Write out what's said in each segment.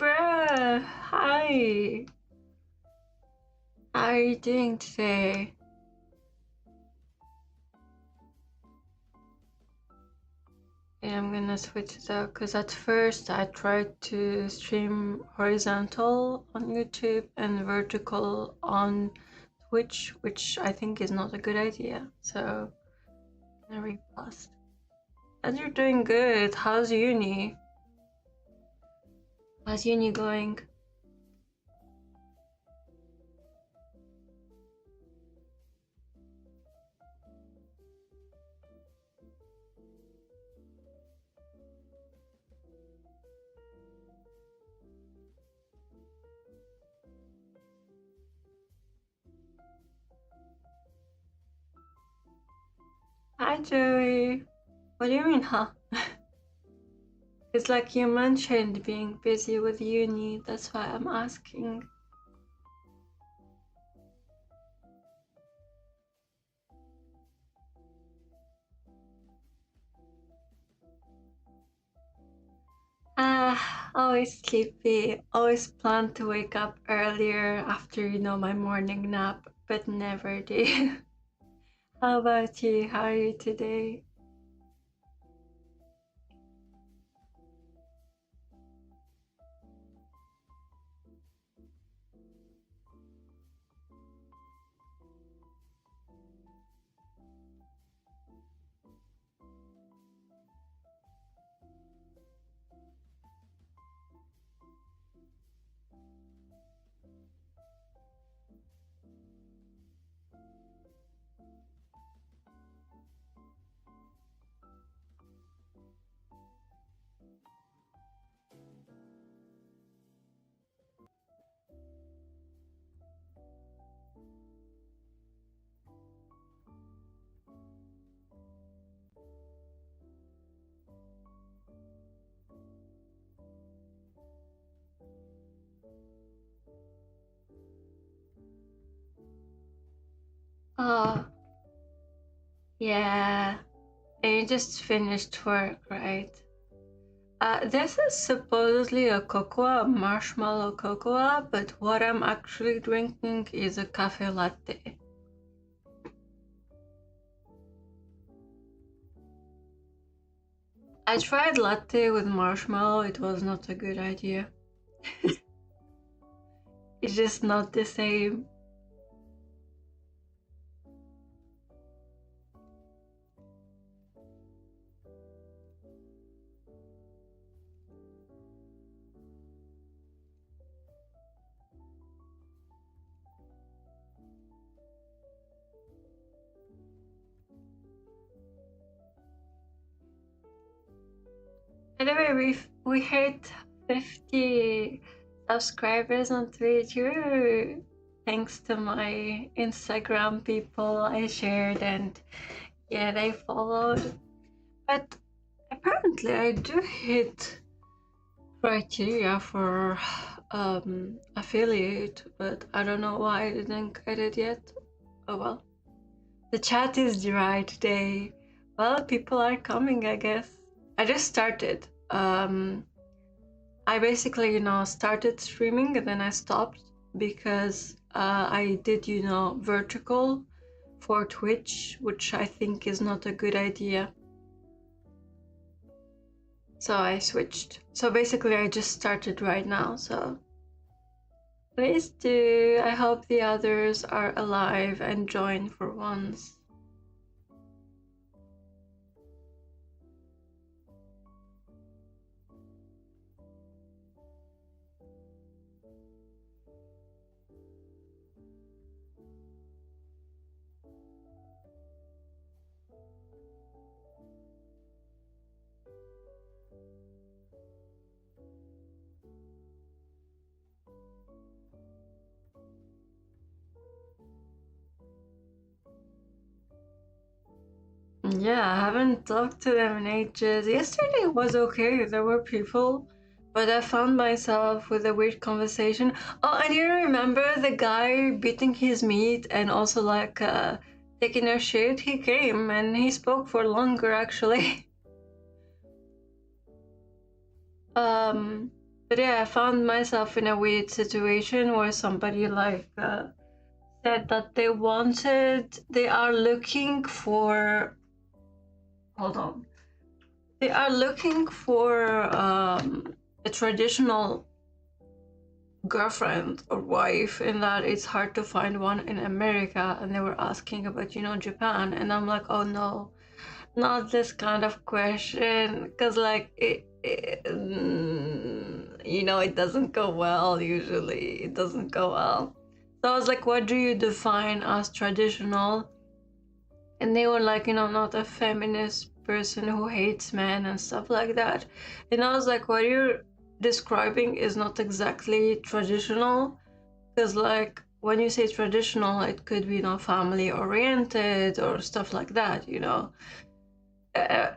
Bruh, hi. How are you doing today? Yeah, I'm gonna switch it up because at first I tried to stream horizontal on YouTube and vertical on Twitch, which I think is not a good idea. So I'm gonna repost. And you're doing good. How's uni? How's uni going? Hi Joey. What do you mean, huh? It's like you mentioned being busy with uni, that's why I'm asking. Always sleepy. Always plan to wake up earlier after, my morning nap, but never do. How about you? How are you today? Oh, yeah. And you just finished work, right? This is supposedly a cocoa, a marshmallow cocoa, but what I'm actually drinking is a cafe latte. I tried latte with marshmallow, it was not a good idea. It's just not the same. By the way, we hit 50 subscribers on Twitch. Woo! Thanks to my Instagram people I shared, and yeah, they followed. But apparently I do hit criteria for affiliate, but I don't know why I didn't get it yet. Oh well. The chat is dry today. Well, people are coming, I guess. I just started. I basically, started streaming and then I stopped because I did, vertical for Twitch, which I think is not a good idea. So I switched. So basically, I just started right now. So please do. I hope the others are alive and join for once. Yeah, I haven't talked to them in ages. Yesterday was okay, there were people, but I found myself with a weird conversation. Oh, and you remember the guy beating his meat and also taking a shit? He came and he spoke for longer actually. But yeah, I found myself in a weird situation where somebody said that they are looking for, hold on, they are looking for a traditional girlfriend or wife, and that it's hard to find one in America. And they were asking about, Japan, and I'm like, oh no, not this kind of question, because it doesn't go well. Usually it doesn't go well. So I was like, what do you define as traditional? And they were like, not a feminist person who hates men and stuff like that. And I was like, what you're describing is not exactly traditional, because when you say traditional, it could be family oriented or stuff like that.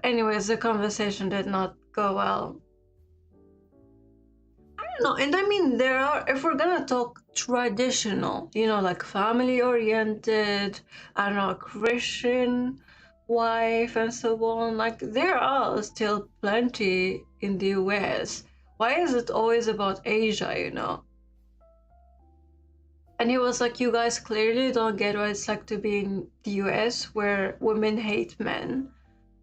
Anyways, the conversation did not go well. I don't know. And I mean, if we're gonna talk traditional, like family oriented, I don't know, a Christian wife and so on, there are still plenty in the US. Why is it always about Asia? And he was like, you guys clearly don't get what it's like to be in the US where women hate men.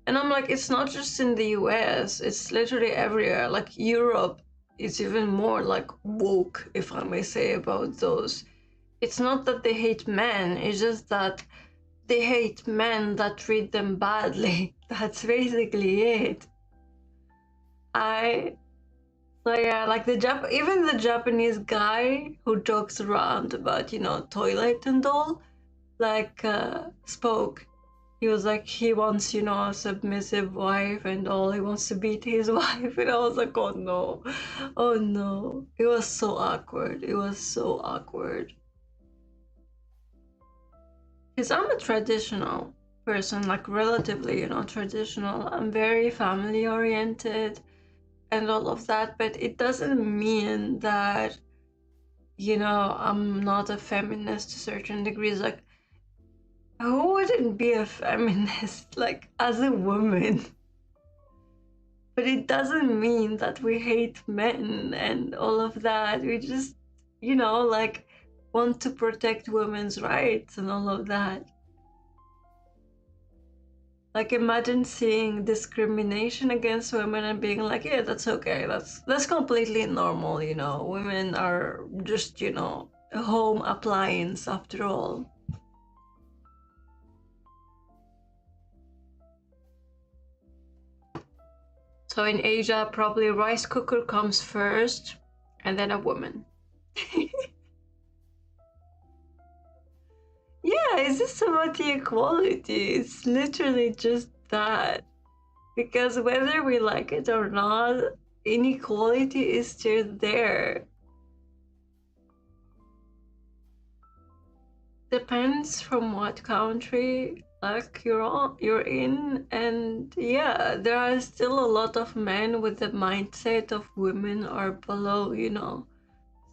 And I'm like, it's not just in the US, it's literally everywhere. Like Europe is even more woke, if I may say, about those. It's not that they hate men, it's just that they hate men that treat them badly. That's basically it. So yeah, even the Japanese guy who jokes around about, toilet and all, spoke. He was like, he wants, a submissive wife and all. He wants to beat his wife. And I was like, oh no. Oh no. It was so awkward. It was so awkward. Because I'm a traditional person, relatively, traditional. I'm very family oriented and all of that. But it doesn't mean that, I'm not a feminist to certain degrees. Who wouldn't be a feminist, as a woman? But it doesn't mean that we hate men and all of that. We just, want to protect women's rights and all of that. Imagine seeing discrimination against women and being like, yeah, that's okay. That's completely normal, Women are just, a home appliance after all. So in Asia, probably rice cooker comes first, and then a woman. Yeah, it's just about the equality. It's literally just that. Because whether we like it or not, inequality is still there. Depends from what country you're in, and yeah, there are still a lot of men with the mindset of women are below,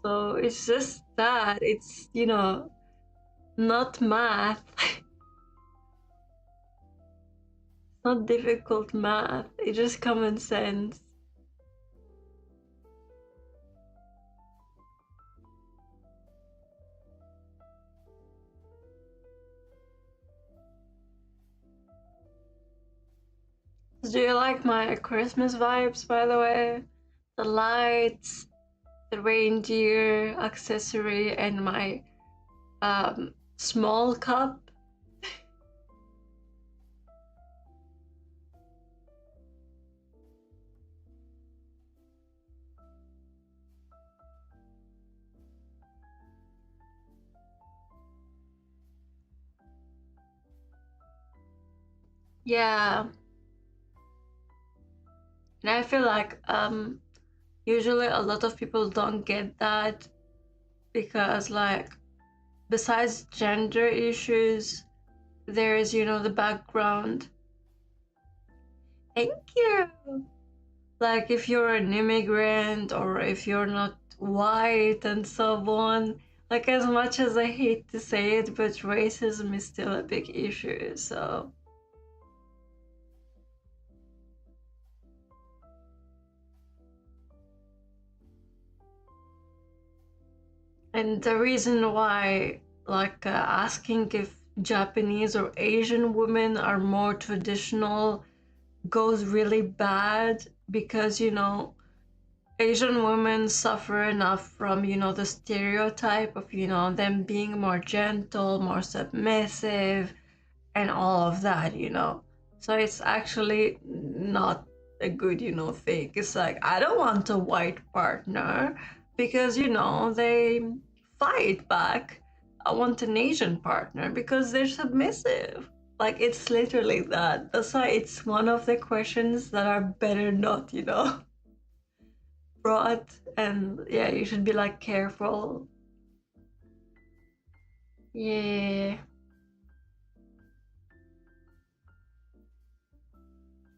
So it's just that it's not math. Not difficult math. It's just common sense. Do you like my Christmas vibes, by the way? The lights, the reindeer accessory, and my small cup. Yeah. And I feel like usually a lot of people don't get that because besides gender issues, there is, the background. Thank you. If you're an immigrant or if you're not white and so on, as much as I hate to say it, but racism is still a big issue, so. And the reason why, like, asking if Japanese or Asian women are more traditional goes really bad because, Asian women suffer enough from, the stereotype of, them being more gentle, more submissive, and all of that. So it's actually not a good, thing. It's like, I don't want a white partner because, they fight back. I want an Asian partner because they're submissive. Like, it's literally that. That's why it's one of the questions that are better not, brought. And yeah, you should be like careful. Yeah.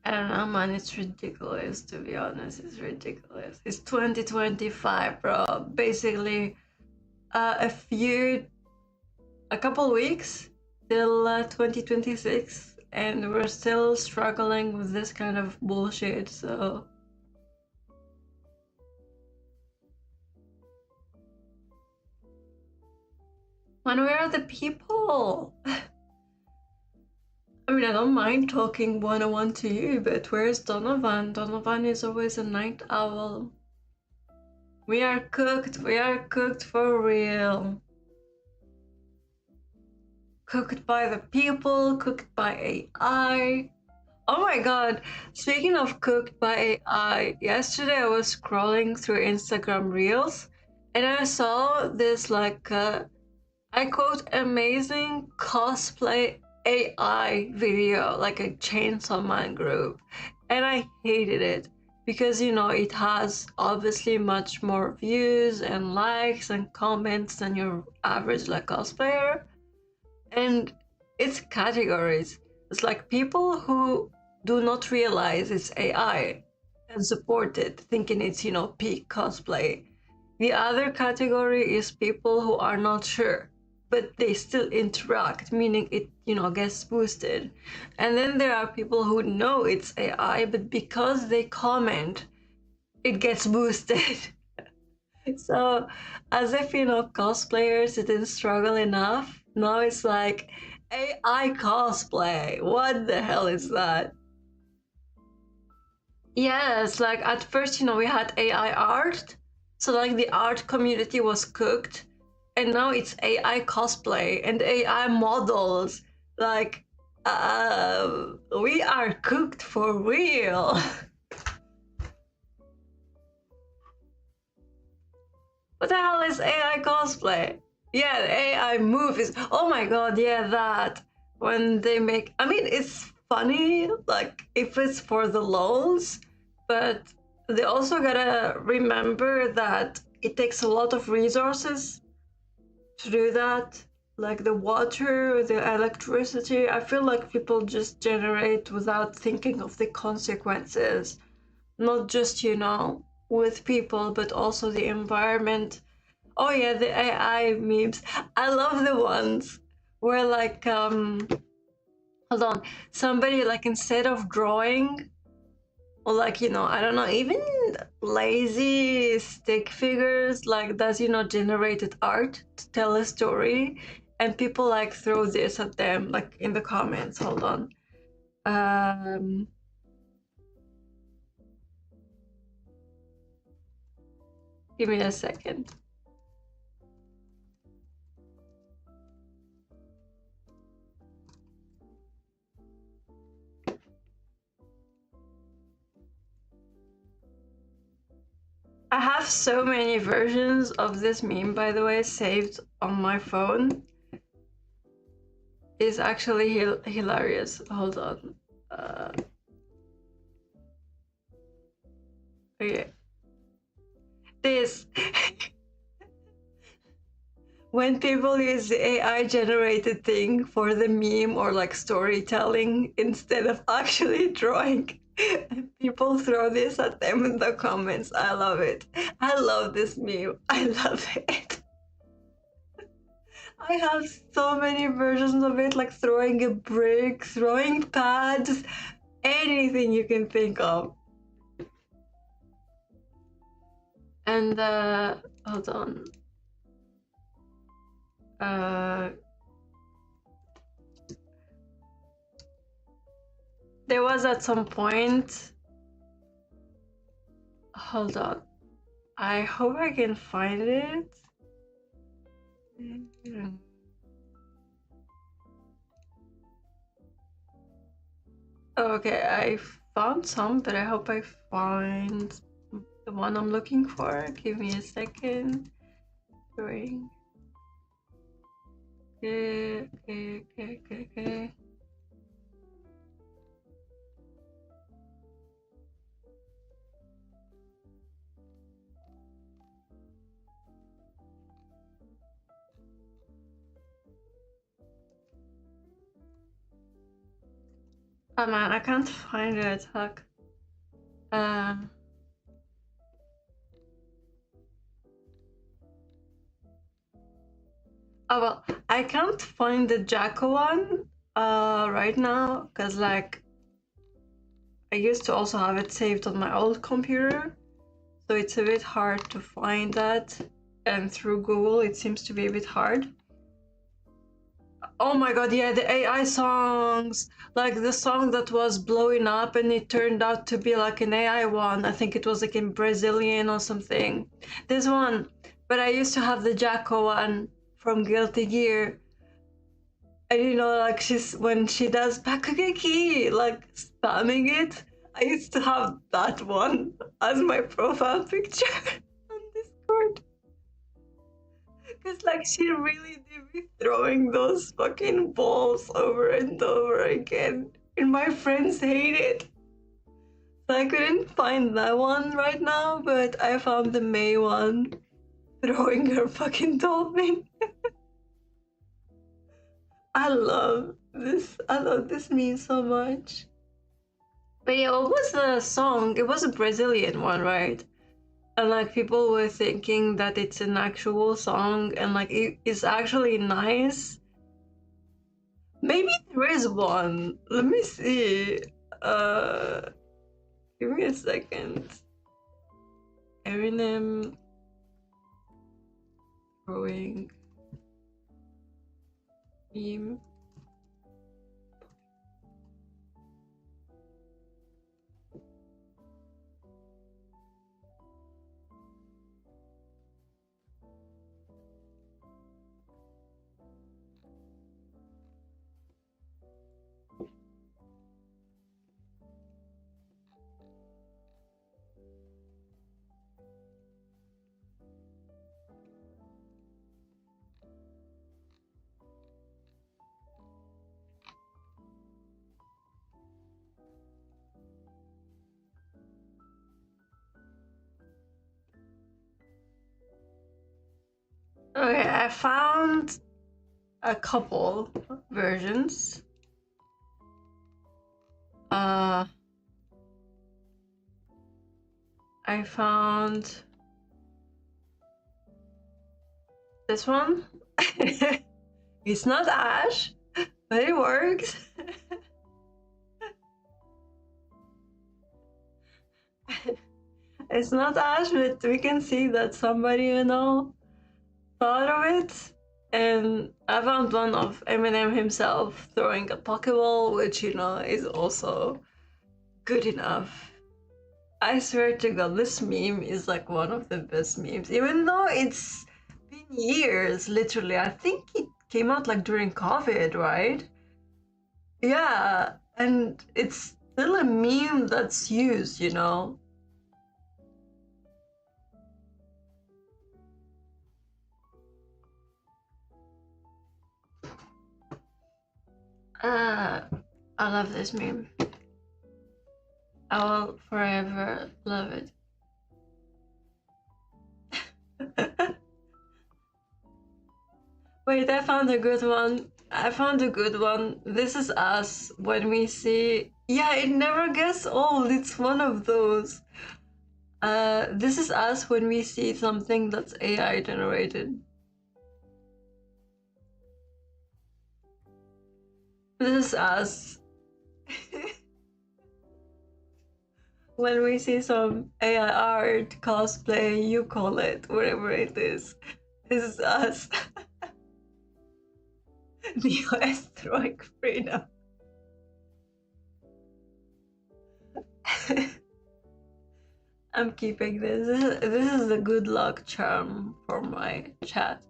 I don't know, man. It's ridiculous, to be honest. It's ridiculous. It's 2025, bro. Basically, a couple weeks till 2026, and we're still struggling with this kind of bullshit. So, when where are the people? I mean, I don't mind talking one-on-one to you, but where's Donovan? Donovan is always a night owl. We are cooked for real. Cooked by the people, cooked by AI. Oh my god, speaking of cooked by AI, yesterday I was scrolling through Instagram Reels and I saw this I quote, amazing cosplay AI video, like a Chainsaw Man group. And I hated it because, it has obviously much more views and likes and comments than your average cosplayer. And it's categories. It's like people who do not realize it's AI and support it, thinking it's, peak cosplay. The other category is people who are not sure, but they still interact, meaning it, gets boosted. And then there are people who know it's AI, but because they comment, it gets boosted. So, as if, cosplayers didn't struggle enough, now it's like AI cosplay. What the hell is that? Yes, like at first, we had AI art. So, like, the art community was cooked. And now it's AI cosplay and AI models. Like, we are cooked for real. What the hell is AI cosplay? Yeah, the AI movies. Oh my god, yeah, that. When they make. I mean, it's funny, like, if it's for the lols, but they also gotta remember that it takes a lot of resources to do that. Like the water, the electricity. I feel like people just generate without thinking of the consequences. Not just, with people, but also the environment. Oh yeah, the AI memes. I love the ones where hold on, somebody instead of drawing or I don't know, even lazy stick figures does generated art to tell a story, and people throw this at them in the comments. Hold on. Give me a second. I have so many versions of this meme, by the way, saved on my phone. It's actually hilarious. Hold on. Okay. This. When people use the AI generated thing for the meme or storytelling instead of actually drawing, people throw this at them in the comments. I love it. I love this meme. I love it. I have so many versions of it, like throwing a brick, throwing pads, anything you can think of. And hold on. There was at some point. Hold on. I hope I can find it. Okay, I found some, but I hope I find the one I'm looking for. Give me a second. Okay. Oh man, I can't find it. Fuck. Oh well, I can't find the Jacko one right now because like I used to also have it saved on my old computer, so it's a bit hard to find that, and through Google it seems to be a bit hard. Oh my god, yeah, the AI songs, like the song that was blowing up and it turned out to be like an AI one. I think it was like in Brazilian or something. This one, but I used to have the Jacko one from Guilty Gear. And you know, like when she does Bakugeki, like spamming it, I used to have that one as my profile picture on Discord. Because like she really did be throwing those fucking balls over and over again. And my friends hate it. So I couldn't find that one right now, but I found the May one throwing her fucking dolphin. I love this meme so much. But yeah, what was the song? It was a Brazilian one, right? And like people were thinking that it's an actual song and like it's actually nice. Maybe there is one. Let me see. Give me a second. Eminem throwing meme. Okay, I found a couple versions. I found this one. It's not Ash, but it works. It's not Ash, but we can see that somebody, you know, thought of it. And I found one of Eminem himself throwing a Pokeball, which, you know, is also good enough. I swear to God, this meme is like one of the best memes, even though it's been years, literally. I think it came out like during COVID, right? Yeah, and it's still a meme that's used, you know? I love this meme. I will forever love it. Wait, I found a good one. I found a good one. This is us when we see. Yeah, it never gets old. It's one of those. This is us when we see something that's AI generated. This is us. When we see some AI art, cosplay, you call it, whatever it is. This is us. The US throwing freedom. I'm keeping this. This is a good luck charm for my chat.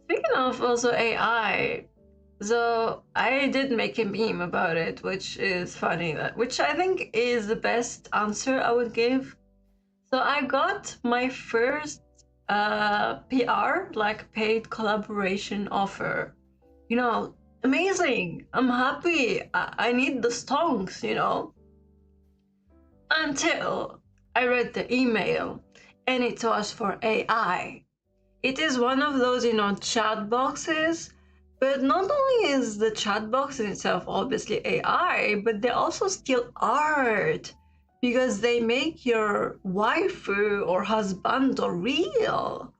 Speaking of also AI, so I did make a meme about it, which is funny, which I think is the best answer I would give. So I got my first PR, like paid collaboration offer. You know, amazing. I'm happy. I need the stonks, you know. Until I read the email and it was for AI. It is one of those, you know, chat boxes, but not only is the chat box in itself obviously AI, but they also steal art because they make your waifu or husband real.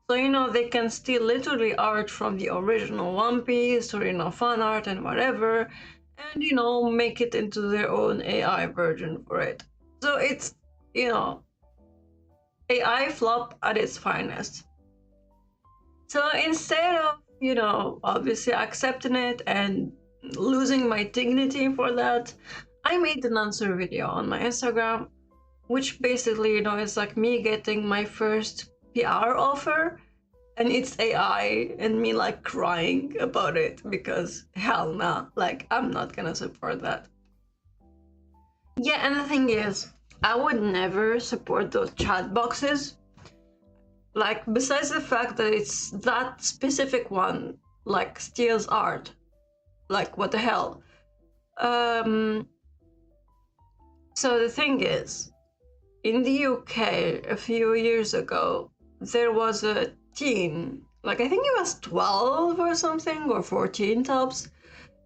So, you know, they can steal literally art from the original One Piece or, you know, fan art and whatever, and, you know, make it into their own AI version for it. So it's, you know, AI flop at its finest. So instead of, you know, obviously accepting it and losing my dignity for that, I made an answer video on my Instagram, which basically, you know, is like me getting my first PR offer and it's AI and me like crying about it because hell nah, like I'm not gonna support that. Yeah, and the thing is, I would never support those chat boxes. Like, besides the fact that it's that specific one, like, steals art. Like, what the hell? So the thing is, in the UK a few years ago, there was a teen, like I think he was 12 or something, or 14 tops,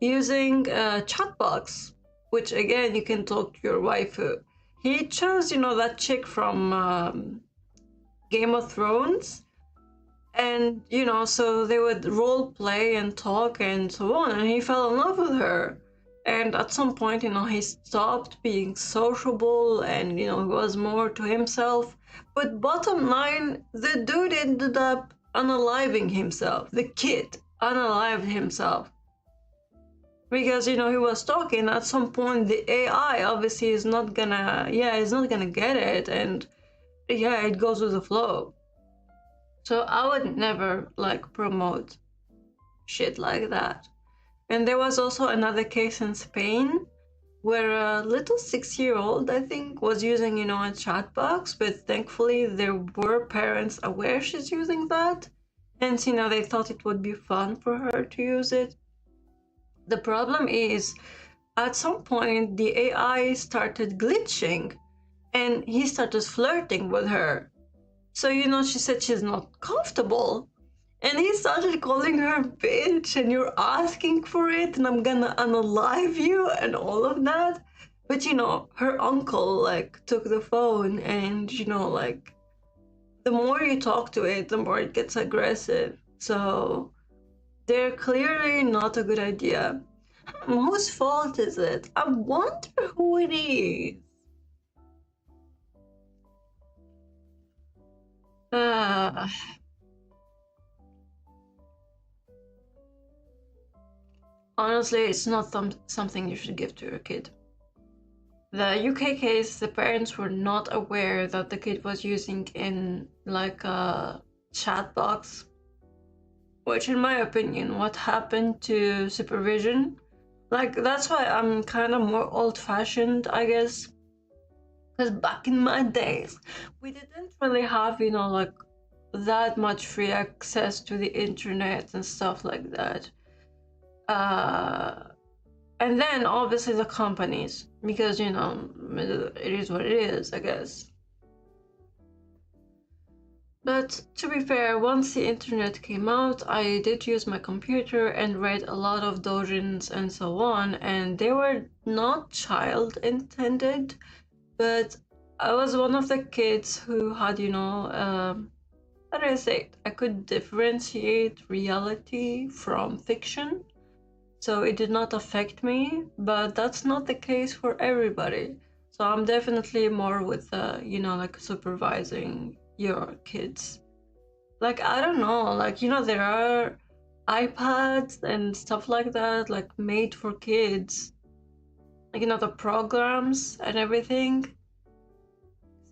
using a chat box, which again, you can talk to your waifu. He chose, you know, that chick from Game of Thrones, and, you know, so they would role play and talk and so on, and he fell in love with her. And at some point, you know, he stopped being sociable and, you know, he was more to himself. But bottom line, the dude ended up unaliving himself. The kid unalived himself. Because, you know, he was talking, at some point the AI obviously is not gonna, it's not gonna get it, and yeah, it goes with the flow. So I would never like promote shit like that. And there was also another case in Spain where a little 6-year-old, I think, was using, you know, a chat box, but thankfully there were parents aware she's using that. And, you know, they thought it would be fun for her to use it. The problem is, at some point, the AI started glitching and he started flirting with her. So, you know, she said she's not comfortable. And he started calling her bitch, and you're asking for it, and I'm gonna unalive you, and all of that. But, you know, her uncle, like, took the phone, and, you know, like, the more you talk to it, the more it gets aggressive. So, they're clearly not a good idea. Whose fault is it? I wonder who it is. Honestly, it's not something you should give to your kid. The UK case, the parents were not aware that the kid was using in like a chat box, which in my opinion, what happened to supervision? Like, that's why I'm kind of more old-fashioned, I guess. Because back in my days, we didn't really have, you know, like that much free access to the internet and stuff like that. And then obviously the companies, because, you know, it is what it is, I guess. But to be fair, once the internet came out, I did use my computer and read a lot of doujins and so on, and they were not child intended, but I was one of the kids who had, you know, how do I say it? I could differentiate reality from fiction. So it did not affect me, but that's not the case for everybody. So I'm definitely more with, you know, like supervising your kids. Like, I don't know, like, there are iPads and stuff like that, like, made for kids. Like, the programs and everything.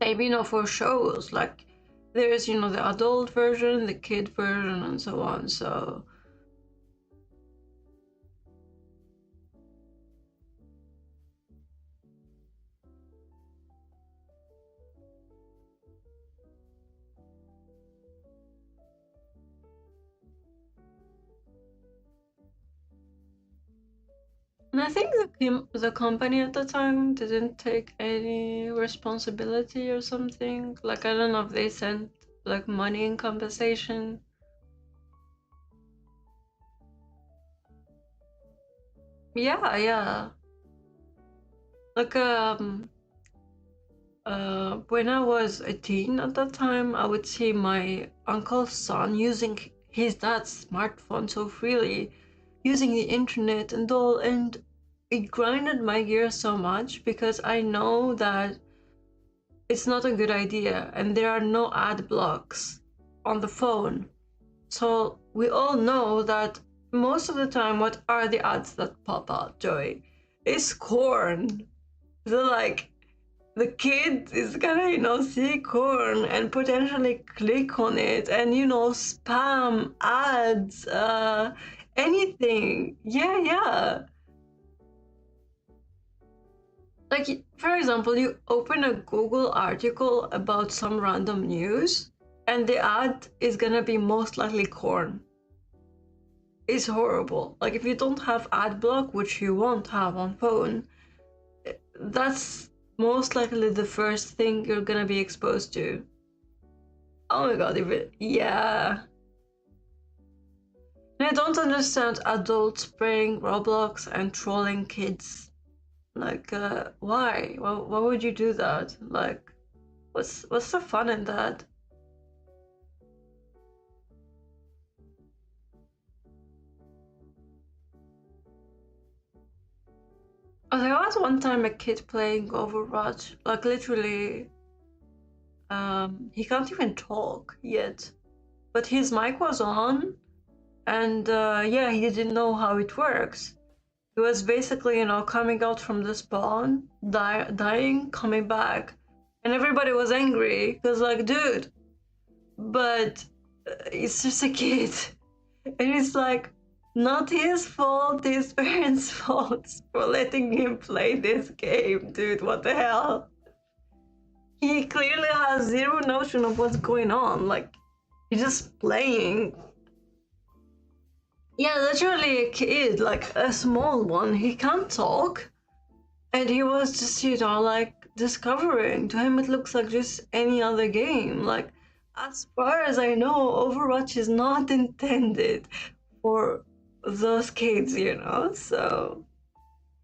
Same, for shows. Like, there's, the adult version, the kid version, and so on. So, and I think the company at the time didn't take any responsibility or something. Like, I don't know if they sent, like, money in compensation. Yeah, yeah. Like, when I was a teen at that time, I would see my uncle's son using his dad's smartphone so freely, using the internet and all, and it grinded my gears so much because I know that it's not a good idea and there are no ad blocks on the phone. So we all know that most of the time, what are the ads that pop out, Joy? It's corn. So, like, the kid is gonna, see corn and potentially click on it and, spam ads, anything. Yeah, yeah. Like, for example, you open a Google article about some random news, and the ad is gonna be most likely corn. It's horrible. Like, if you don't have ad block, which you won't have on phone, that's most likely the first thing you're gonna be exposed to. Oh my god, yeah. And I don't understand adults playing Roblox and trolling kids. Like, why? Why would you do that? Like, what's the fun in that? Oh, there was one time a kid playing Overwatch, like literally, he can't even talk yet, but his mic was on, and yeah, he didn't know how it works. He was basically, coming out from the spawn, dying, coming back, and everybody was angry because, like, dude, but it's just a kid, and it's like not his fault, his parents' fault for letting him play this game, dude. What the hell? He clearly has zero notion of what's going on. Like, he's just playing. Yeah, literally a kid, like a small one. He can't talk. And he was just, like discovering. To him, it looks like just any other game. Like, as far as I know, Overwatch is not intended for those kids, So,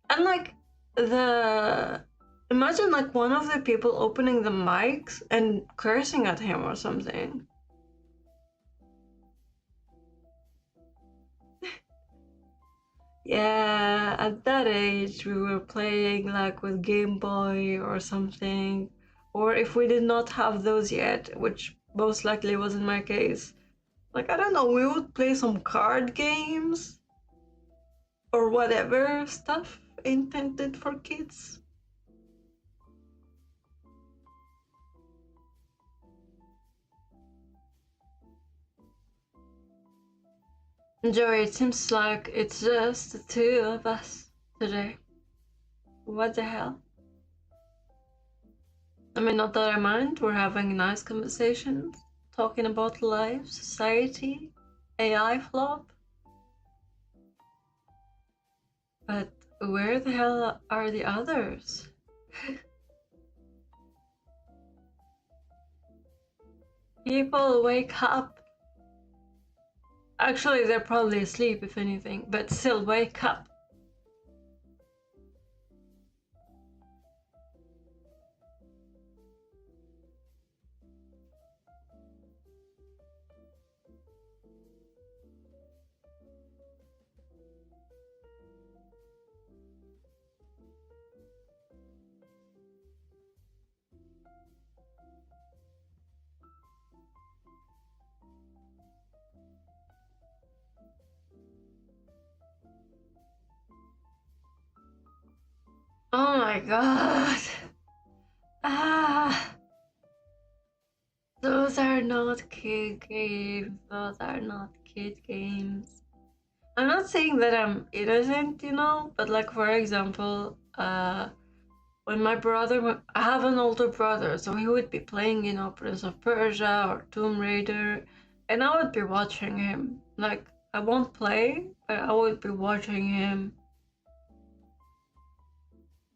and like, the imagine like one of the people opening the mics and cursing at him or something. Yeah, at that age, we were playing like with Game Boy or something. Or if we did not have those yet, which most likely wasn't my case, like, I don't know, we would play some card games or whatever stuff intended for kids. Joey, it seems like it's just the two of us today. What the hell? I mean, not that I mind, we're having nice conversations, talking about life, society, AI flop. But where the hell are the others? People wake up. Actually, they're probably asleep, if anything, but still wake up. Oh my god. Ah, those are not kid games. Those are not kid games. I'm not saying that I'm innocent, but like for example, when my brother, I have an older brother, so he would be playing, Prince of Persia or Tomb Raider, and I would be watching him. Like, I won't play, but I would be watching him.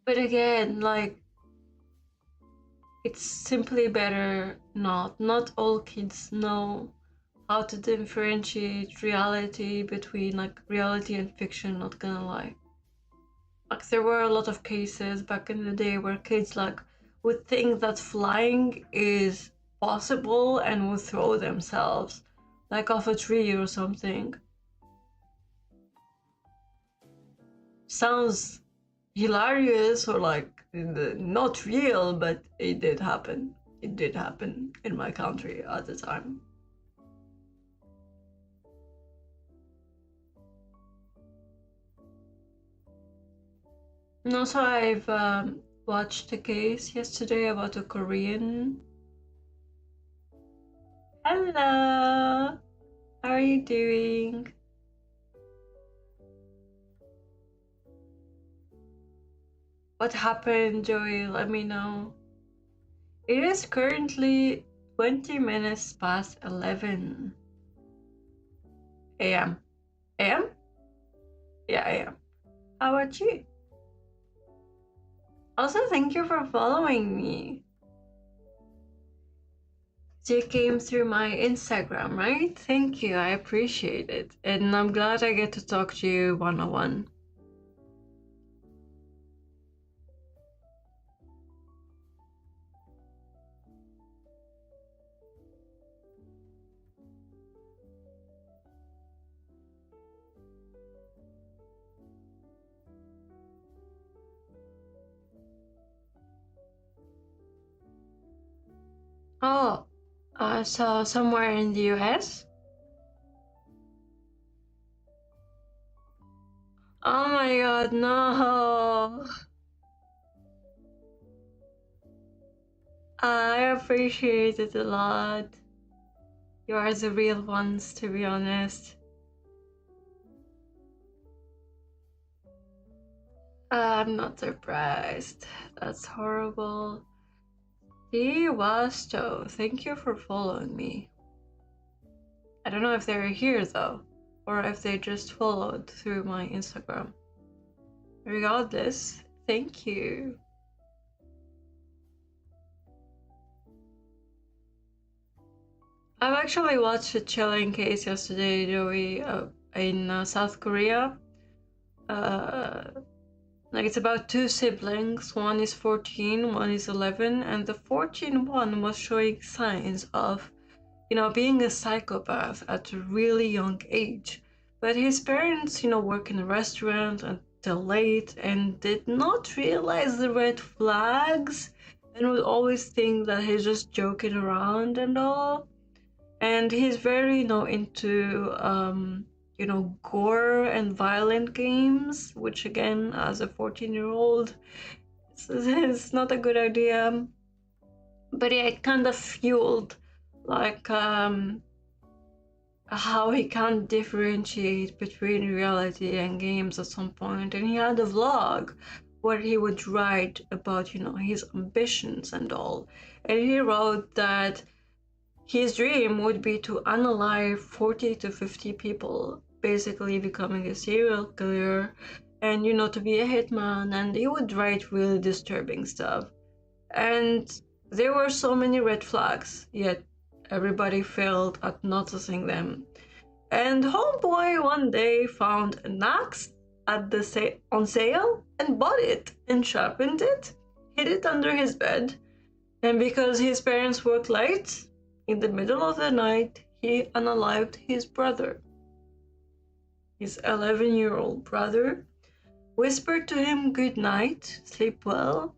But again, like, it's simply better not. Not all kids know how to differentiate reality between, like, reality and fiction, not gonna lie. Like, there were a lot of cases back in the day where kids, like, would think that flying is possible and would throw themselves, like, off a tree or something. Sounds hilarious or, like, not real, but it did happen. It did happen in my country at the time. And also, I've watched a case yesterday about a Korean. Hello, how are you doing? What happened, Joey? Let me know. It is currently 20 minutes past 11 a.m. a.m.? Yeah, a.m. How about you? Also, thank you for following me. You came through my Instagram, right? Thank you, I appreciate it. And I'm glad I get to talk to you one-on-one. Oh, so somewhere in the US? Oh my god, no! I appreciate it a lot. You are the real ones, to be honest. I'm not surprised. That's horrible. Wasto, thank you for following me. I don't know if they're here though, or if they just followed through my Instagram. Regardless, thank you. I've actually watched a chilling case yesterday, Joey, in South Korea. Like, it's about two siblings. One is 14, one is 11, and the 14 one was showing signs of, being a psychopath at a really young age. But his parents, work in a restaurant until late and did not realize the red flags and would always think that he's just joking around and all. And he's very, into gore and violent games, which again, as a 14-year-old, it's not a good idea. But yeah, it kind of fueled, like, how he can't differentiate between reality and games at some point. And he had a vlog where he would write about, his ambitions and all. And he wrote that his dream would be to unalive 40 to 50 people, basically becoming a serial killer and, to be a hitman. And he would write really disturbing stuff. And there were so many red flags, yet everybody failed at noticing them. And Homeboy one day found an axe on sale and bought it and sharpened it, hid it under his bed. And because his parents worked late, in the middle of the night, he unalived his brother. His 11-year-old brother, whispered to him good night, sleep well,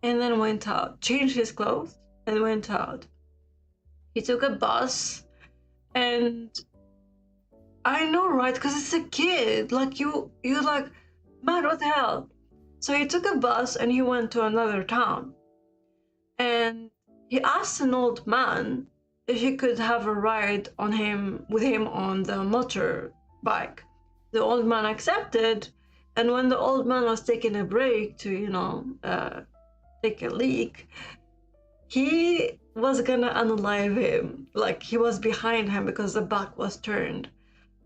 and then went out, changed his clothes, and went out. He took a bus, and I know, right? Because it's a kid. Like, you like, man, what the hell? So he took a bus and he went to another town. And he asked an old man if he could have a ride with him on the motorbike. The old man accepted, and when the old man was taking a break to, take a leak, he was gonna unalive him. Like, he was behind him because the back was turned.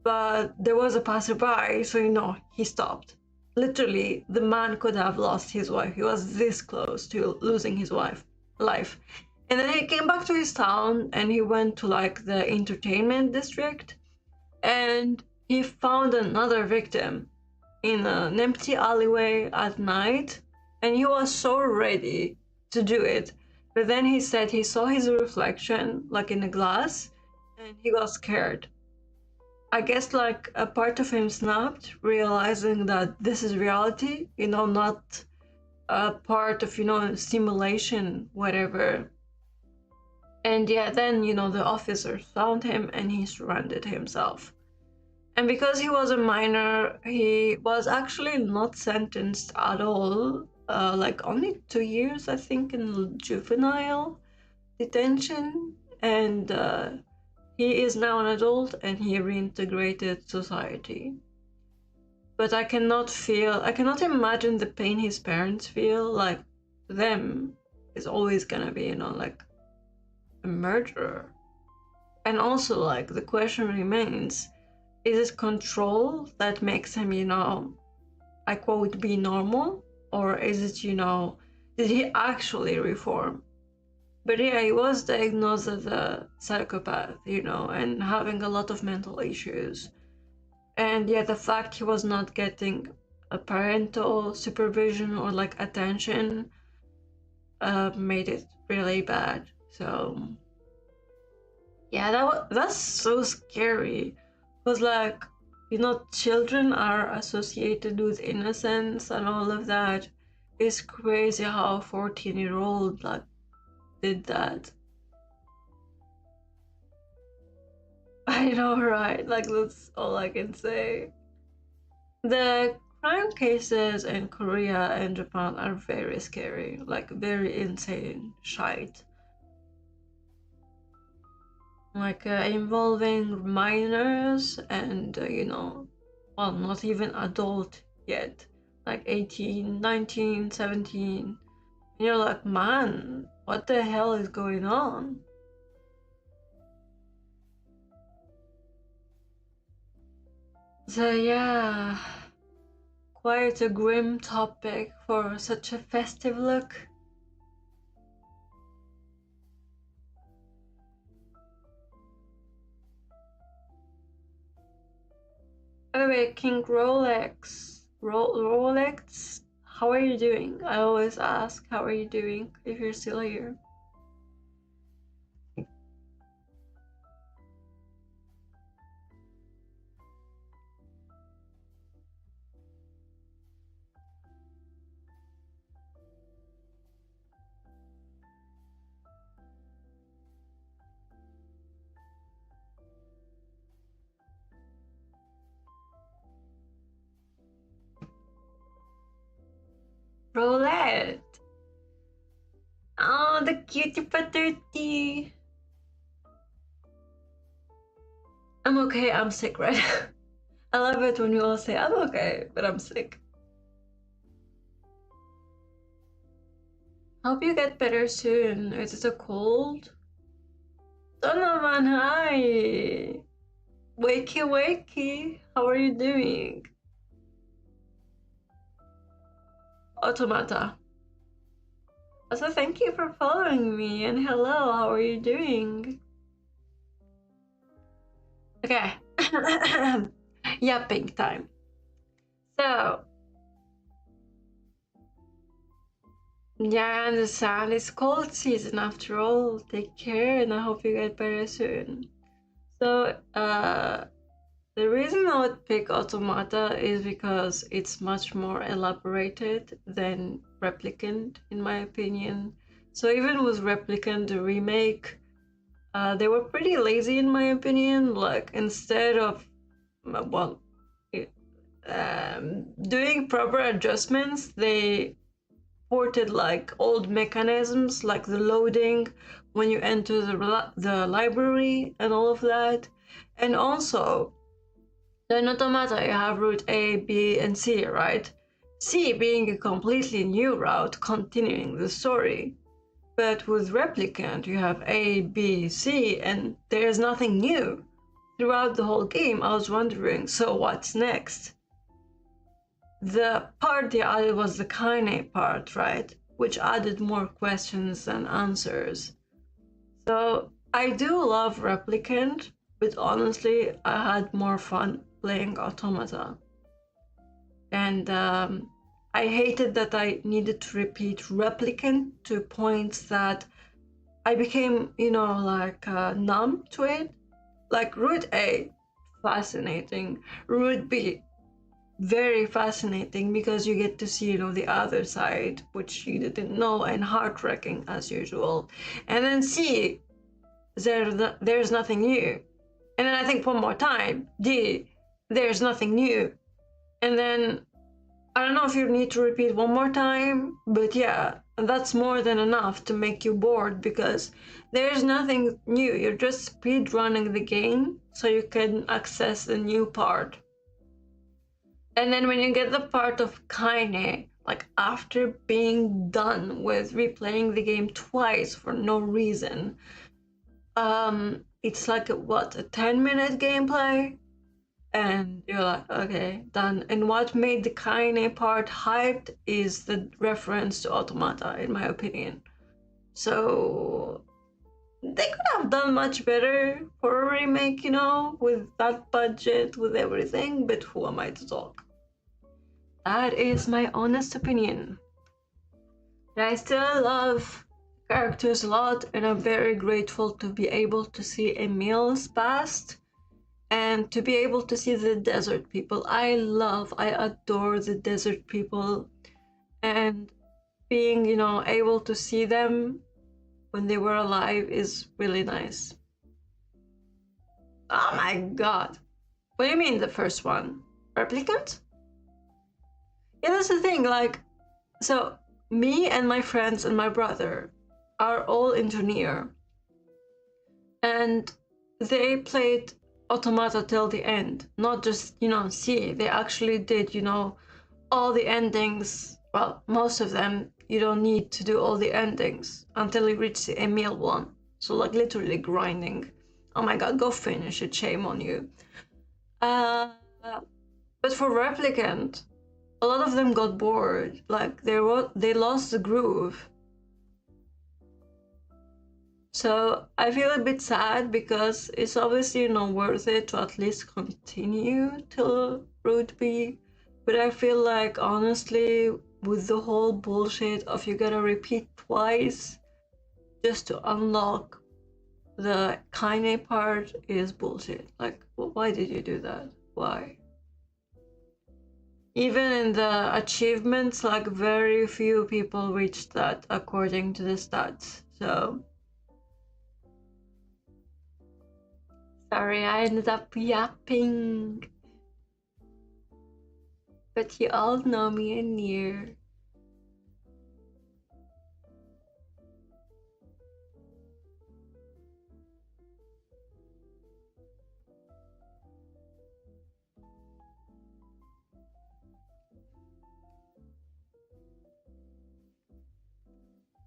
But there was a passerby, so he stopped. Literally, the man could have lost his wife. He was this close to losing his life. And then he came back to his town and he went to like the entertainment district, and he found another victim in an empty alleyway at night, and he was so ready to do it. But then he said he saw his reflection like in a glass and he got scared. I guess like a part of him snapped, realizing that this is reality, not a part of, simulation, whatever. And yeah, then, the officers found him and he surrendered himself. And because he was a minor, he was actually not sentenced at all. Like only 2 years, I think, in juvenile detention. And he is now an adult and he reintegrated society. But I cannot imagine the pain his parents feel. Like, them is always gonna be, like a murderer. And also, like, the question remains, is it control that makes him, I quote, be normal? Or is it, did he actually reform? But yeah, he was diagnosed as a psychopath, and having a lot of mental issues. And yeah, the fact he was not getting a parental supervision or like attention made it really bad. So yeah, that's so scary. Because like, children are associated with innocence and all of that. It's crazy how a 14-year-old like did that. I know, right? Like, that's all I can say. The crime cases in Korea and Japan are very scary, like very insane shite. Like involving minors and, well, not even adult yet, like 18, 19, 17. And you're like, man, what the hell is going on? So yeah, quite a grim topic for such a festive look. Anyway, King Rolex, how are you doing? I always ask, how are you doing if you're still here? Roulette! Oh, the cutie patootie! I'm okay, I'm sick, right? I love it when you all say, I'm okay, but I'm sick. Hope you get better soon. Is it a cold? Donovan, hi! Wakey, wakey! How are you doing? Automata. Also, thank you for following me, and hello, how are you doing? Okay. Yapping time. So, yeah, I understand. It's cold season after all. Take care, and I hope you get better soon. So, the reason I would pick Automata is because it's much more elaborated than Replicant, in my opinion. So even with Replicant, the remake, they were pretty lazy, in my opinion. Like, instead of, well, doing proper adjustments, they ported like old mechanisms, like the loading when you enter the library and all of that. And also, in Automata, you have route A, B, and C, right? C being a completely new route continuing the story. But with Replicant, you have A, B, C, and there's nothing new. Throughout the whole game, I was wondering, so what's next? The part they added was the Kaine part, right? Which added more questions than answers. So I do love Replicant, but honestly, I had more fun playing Automata. And I hated that I needed to repeat Replicant to points that I became, like numb to it. Like Route A, fascinating. Route B, very fascinating because you get to see, the other side, which you didn't know, and heart-wrecking as usual. And then C, there's nothing new. And then I think one more time, D, there's nothing new. And then I don't know if you need to repeat one more time, but yeah, that's more than enough to make you bored because there's nothing new. You're just speed running the game so you can access the new part. And then when you get the part of Kaine, like after being done with replaying the game twice for no reason, it's like a 10-minute gameplay? And you're like, okay, done. And what made the Kaine part hyped is the reference to Automata, in my opinion. So they could have done much better for a remake, with that budget, with everything, but who am I to talk? That is my honest opinion. But I still love characters a lot, and I'm very grateful to be able to see Emil's past and to be able to see the desert people. I adore the desert people, and being, able to see them when they were alive is really nice. Oh my god. What do you mean the first one? Replicant? Yeah, that's the thing, like, so me and my friends and my brother are all engineer, and they played Automata till the end, not just, see, they actually did, all the endings. Well, most of them, you don't need to do all the endings until you reach the Emil one. So like literally grinding. Oh my god, go finish it, shame on you. But for Replicant, a lot of them got bored, like they lost the groove. So I feel a bit sad because it's obviously not worth it to at least continue till Route B. But I feel like, honestly, with the whole bullshit of you gotta repeat twice just to unlock the Kaine part is bullshit. Like, why did you do that? Why? Even in the achievements, like, very few people reached that according to the stats. So sorry, I ended up yapping. But you all know me in here.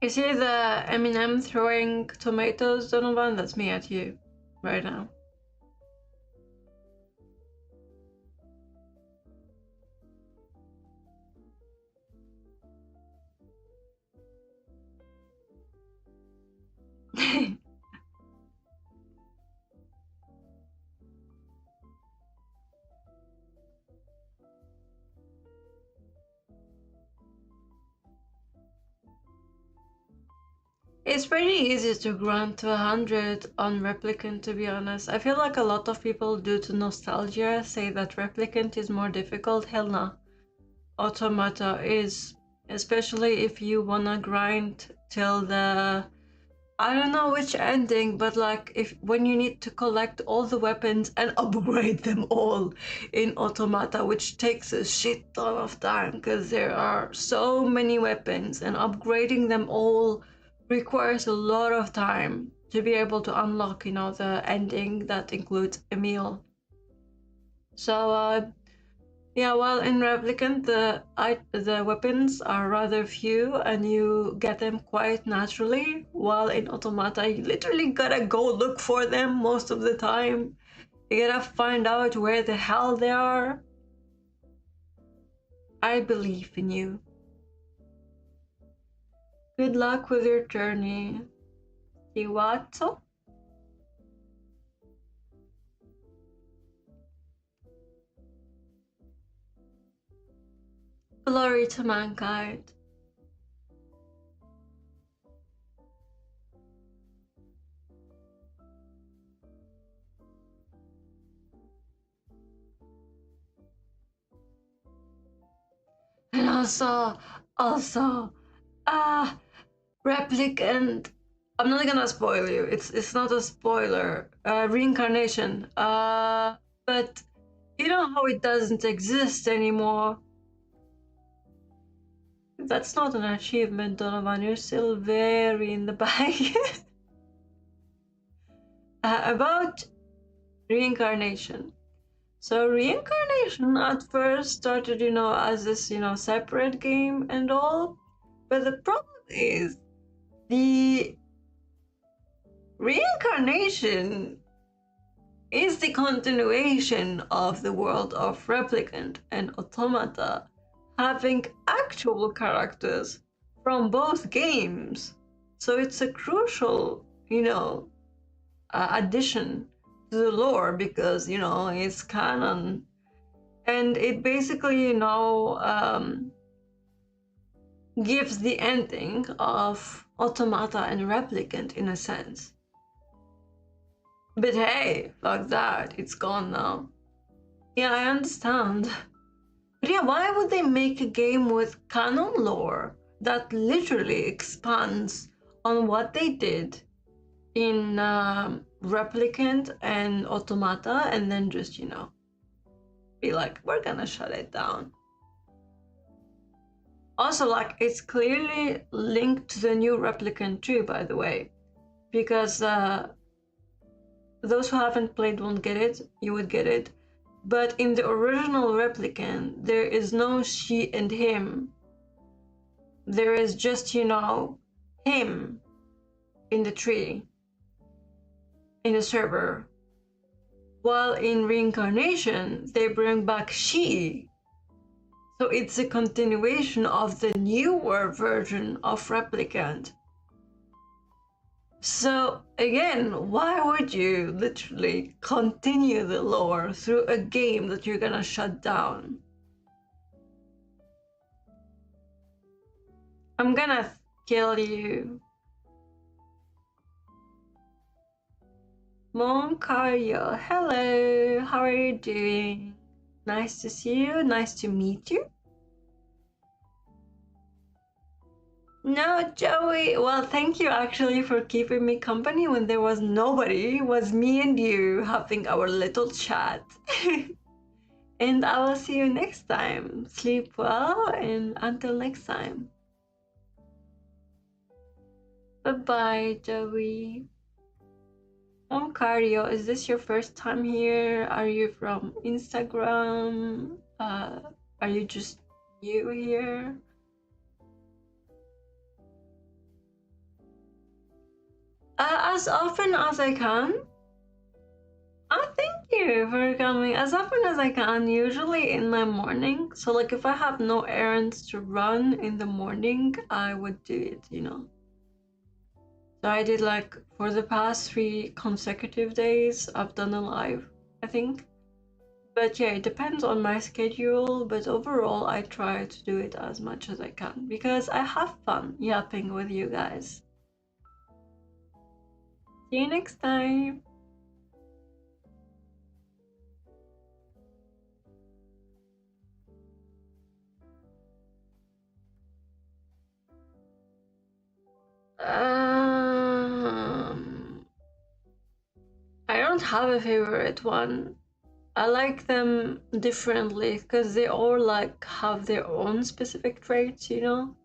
You see the Eminem throwing tomatoes, Donovan? That's me at you right now. It's pretty easy to grunt to 100 on Replicant, to be honest. I feel like a lot of people, due to nostalgia, say that Replicant is more difficult. Hell no. Automata is, especially if you wanna grind till the I don't know which ending, but like if when you need to collect all the weapons and upgrade them all in automata, which takes a shit ton of time because there are so many weapons and upgrading them all requires a lot of time to be able to unlock, the ending that includes Emil. So yeah, while in Replicant the weapons are rather few and you get them quite naturally, while in Automata you literally gotta go look for them most of the time. You gotta find out where the hell they are. I believe in you. Good luck with your journey. Iwato? Glory to mankind. And also, Replicant. I'm not gonna spoil you. It's not a spoiler. Reincarnation. But you know how it doesn't exist anymore. That's not an achievement, Donovan. You're still very in the bag. About reincarnation. So reincarnation at first started, as this, separate game and all. But the problem is the reincarnation is the continuation of the world of Replicant and Automata having actual characters from both games. So it's a crucial, addition to the lore because, it's canon. And it basically, gives the ending of Automata and Replicant in a sense. But hey, fuck that, it's gone now. Yeah, I understand. But yeah, why would they make a game with canon lore that literally expands on what they did in Replicant and Automata and then just, be like, we're gonna shut it down. Also, like, it's clearly linked to the new Replicant too, by the way, because those who haven't played won't get it, you would get it. But in the original Replicant, there is no she and him. There is just, him in the tree, in the server. While in Reincarnation, they bring back she. So it's a continuation of the newer version of Replicant. So again, why would you literally continue the lore through a game that you're gonna shut down? I'm gonna kill you. Moncayo, hello, how are you doing? Nice to see you, nice to meet you. No, Joey, well, thank you actually for keeping me company when there was nobody. It was me and you having our little chat. And I will see you next time. Sleep well, and until next time. Bye-bye, Joey. Oncario, is this your first time here? Are you from Instagram? Are you just new here? As often as I can. Thank you for coming. As often as I can, usually in my morning. So like if I have no errands to run in the morning, I would do it, So I did like for the past 3 consecutive days, I've done a live, I think. But yeah, it depends on my schedule, but overall I try to do it as much as I can because I have fun yapping with you guys. See you next time. don't have a favorite one. I like them differently because they all like have their own specific traits, you know?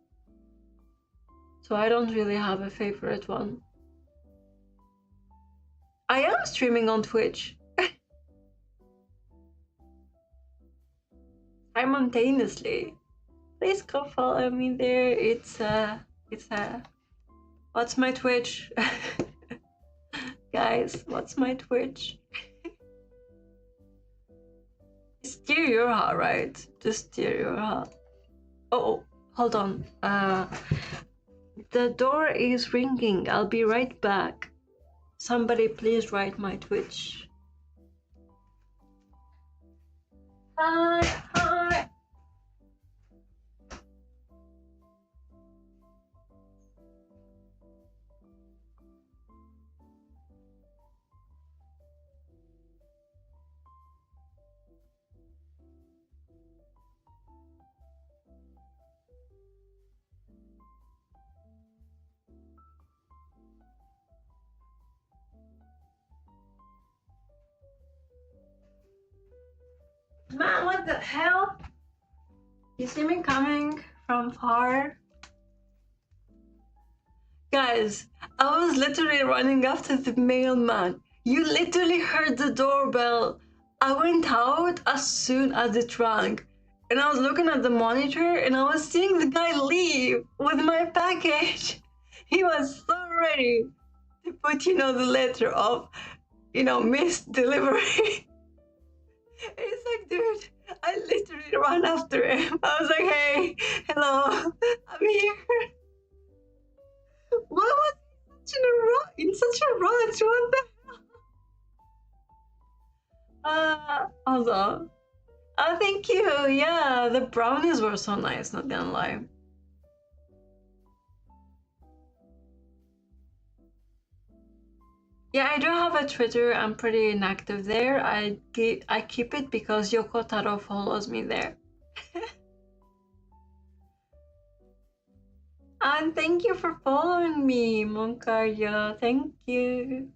So I don't really have a favorite one. I am streaming on Twitch. Simultaneously. Please go follow me there. It's what's my Twitch? Guys, what's my Twitch? Steer your heart, right? Just steer your heart. Oh, hold on. The door is ringing. I'll be right back. Somebody please write my Twitch. Hi. Man, what the hell? You see me coming from far? Guys, I was literally running after the mailman. You literally heard the doorbell. I went out as soon as it rang. And I was looking at the monitor and I was seeing the guy leave with my package. He was so ready to put, the letter of, missed delivery. It's like, dude, I literally ran after him. I was like, hey, hello, I'm here. Why was he in such a rush? What the hell? Hold on. Oh, thank you. Yeah, the brownies were so nice, not gonna lie. Yeah, I do have a Twitter. I'm pretty inactive there. I keep it because Yoko Taro follows me there. And thank you for following me, Moncayo. Thank you.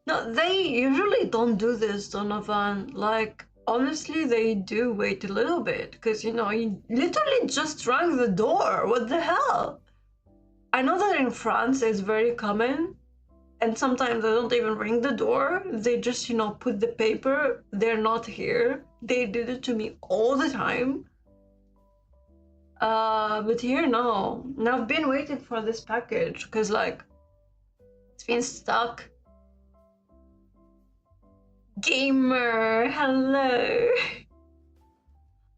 No, they usually don't do this, Donovan. Like, honestly, they do wait a little bit because, you literally just rang the door. What the hell? I know that in France it's very common, and sometimes they don't even ring the door. They just, put the paper. They're not here. They did it to me all the time. But here, no. And I've been waiting for this package because, like, it's been stuck. Gamer, hello.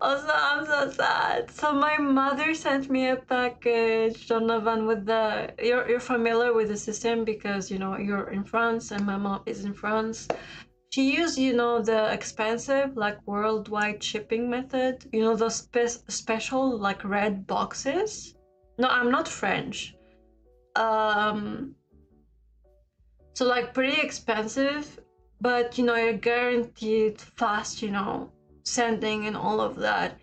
Also, I'm so sad. So my mother sent me a package, Donovan, with the... You're familiar with the system because, you're in France and my mom is in France. She used, the expensive, like, worldwide shipping method. Those special, like, red boxes. No, I'm not French. So, like, pretty expensive, but, you're guaranteed fast, sending and all of that.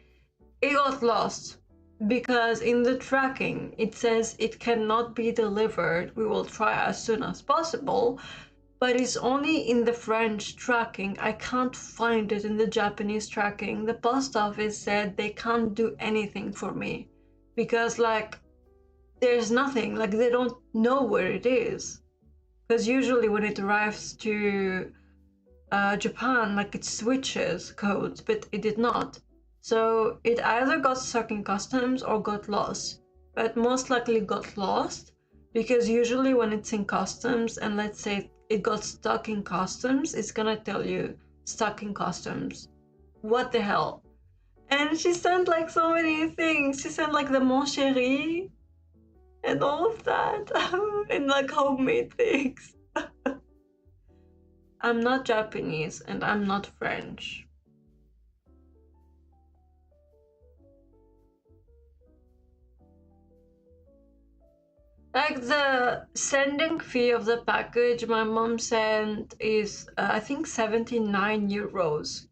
It got lost because in the tracking it says it cannot be delivered. We will try as soon as possible, but it's only in the French tracking. I can't find it in the Japanese tracking. The post office said they can't do anything for me because, like, there's nothing, like, they don't know where it is, because usually when it arrives to Japan, like, it switches codes, but it did not. So it either got stuck in customs or got lost, but most likely got lost because usually when it's in customs and let's say it got stuck in customs, it's gonna tell you stuck in customs. What the hell? And she sent like so many things. She sent like the Mon Chéri and all of that and like homemade things. I'm not Japanese and I'm not French. Like, the sending fee of the package my mom sent is I think 79 euros.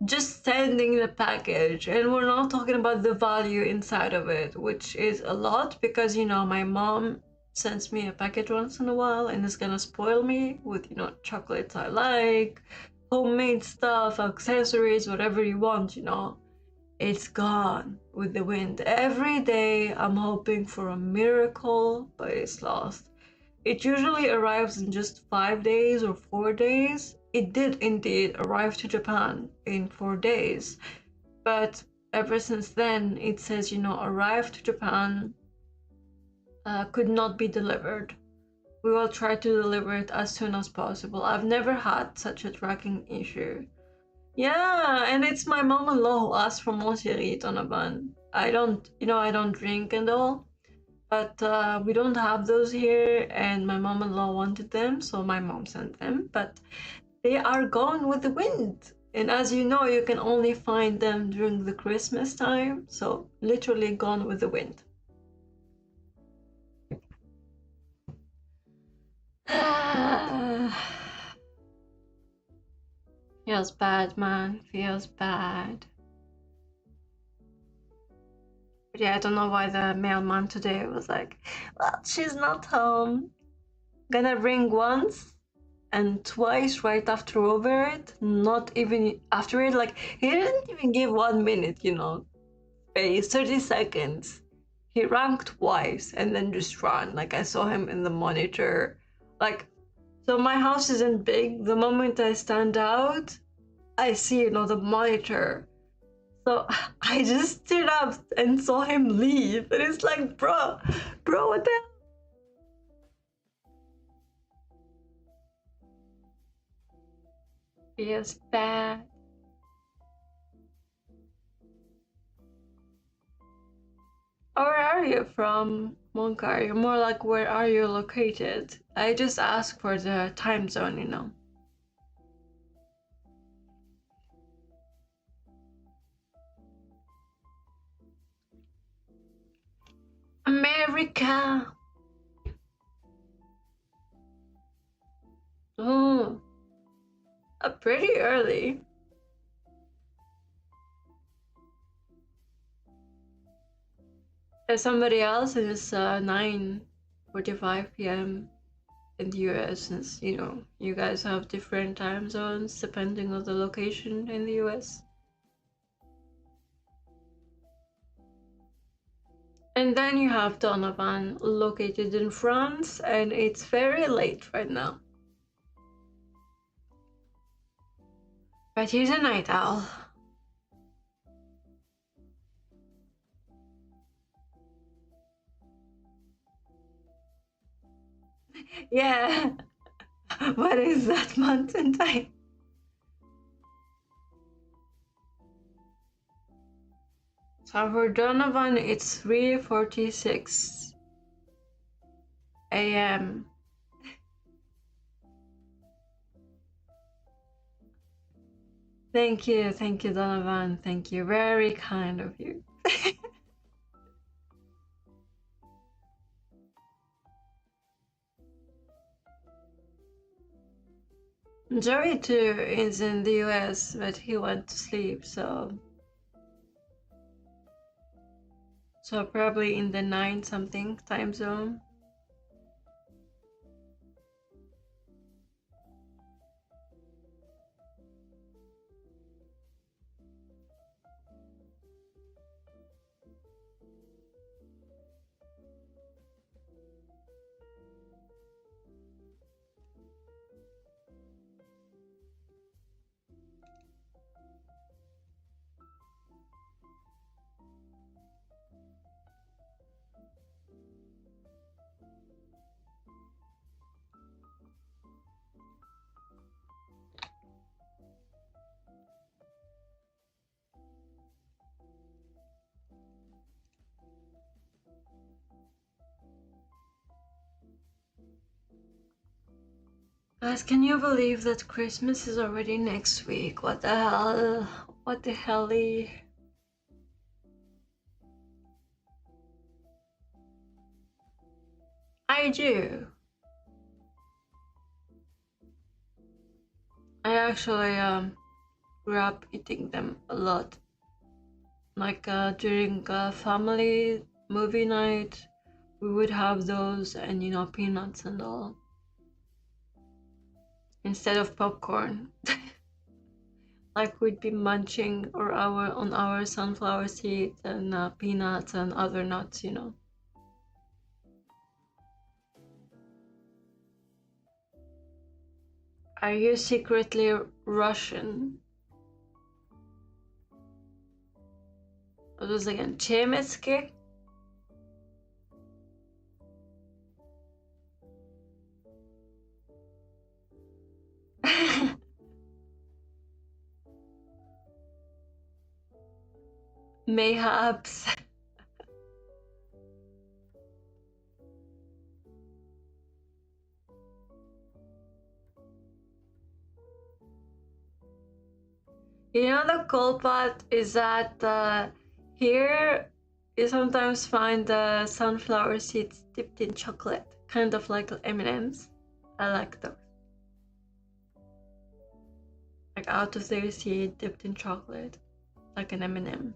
just sending the package, and we're not talking about the value inside of it, which is a lot, because my mom sends me a package once in a while and is gonna spoil me with chocolates I like, homemade stuff, accessories, whatever you want. It's gone with the wind. Every day I'm hoping for a miracle, but it's lost. It usually arrives in just 5 days or 4 days. It did indeed arrive to Japan in 4 days, but ever since then it says, arrived to Japan, could not be delivered. We will try to deliver it as soon as possible. I've never had such a tracking issue. Yeah, and it's my mom-in-law who asked for Moncherie Donovan. I don't drink and all, but we don't have those here, and my mom-in-law wanted them, so my mom sent them, but they are gone with the wind. And as you know, you can only find them during the Christmas time, so literally gone with the wind. Feels bad, man. Feels bad. But yeah, I don't know why the mailman today was like, well, she's not home. Gonna ring once and twice right over it. Not even after it. Like, he didn't even give 1 minute, space, 30 seconds. He rang twice and then just ran. Like, I saw him in the monitor. Like, so my house isn't big. The moment I stand out, I see, the monitor. So I just stood up and saw him leave. And it's like, bro, what the hell? Feels bad. Where are you from, Monkar? You're more like, where are you located? I just asked for the time zone, America! Oh, pretty early. There's somebody else, and it's 9:45 p.m. in the US, since, you guys have different time zones depending on the location in the US. And then you have Donovan, located in France, and it's very late right now. But he's a night owl. Yeah. What is that mountain time? So for Donovan, it's 3:46 a.m. Thank you, Donovan. Thank you. Very kind of you. Joey too is in the US, but he went to sleep, so probably in the 9-something time zone. Guys, can you believe that Christmas is already next week? What the hell? What the hell? I do. I actually grew up eating them a lot. Like during family movie night, we would have those and peanuts and all instead of popcorn. Like we'd be munching on our sunflower seeds and peanuts and other nuts. Are you secretly Russian? What was it again? Chemetsky? Mayhaps. The cool part is that here you sometimes find the sunflower seeds dipped in chocolate, kind of like M&Ms. I like those. Like out of their seed dipped in chocolate, like an M&M.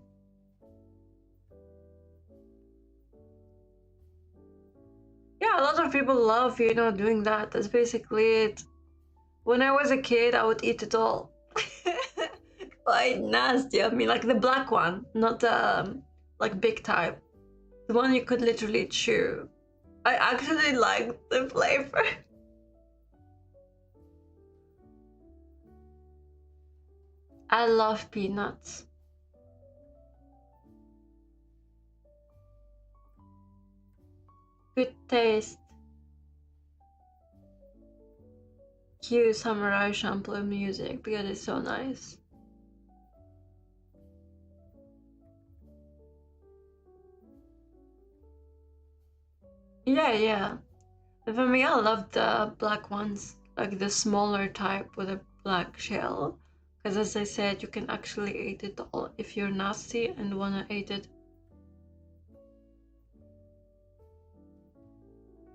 Yeah, a lot of people love, doing that. That's basically it. When I was a kid, I would eat it all. Quite nasty. I mean, like the black one, not the like big type. The one you could literally chew. I actually like the flavor. I love peanuts. Good taste. Cue Samurai Champloo music because it's so nice. Yeah. For me, I love the black ones, like the smaller type with a black shell. Because as I said, you can actually eat it all if you're nasty and wanna eat it.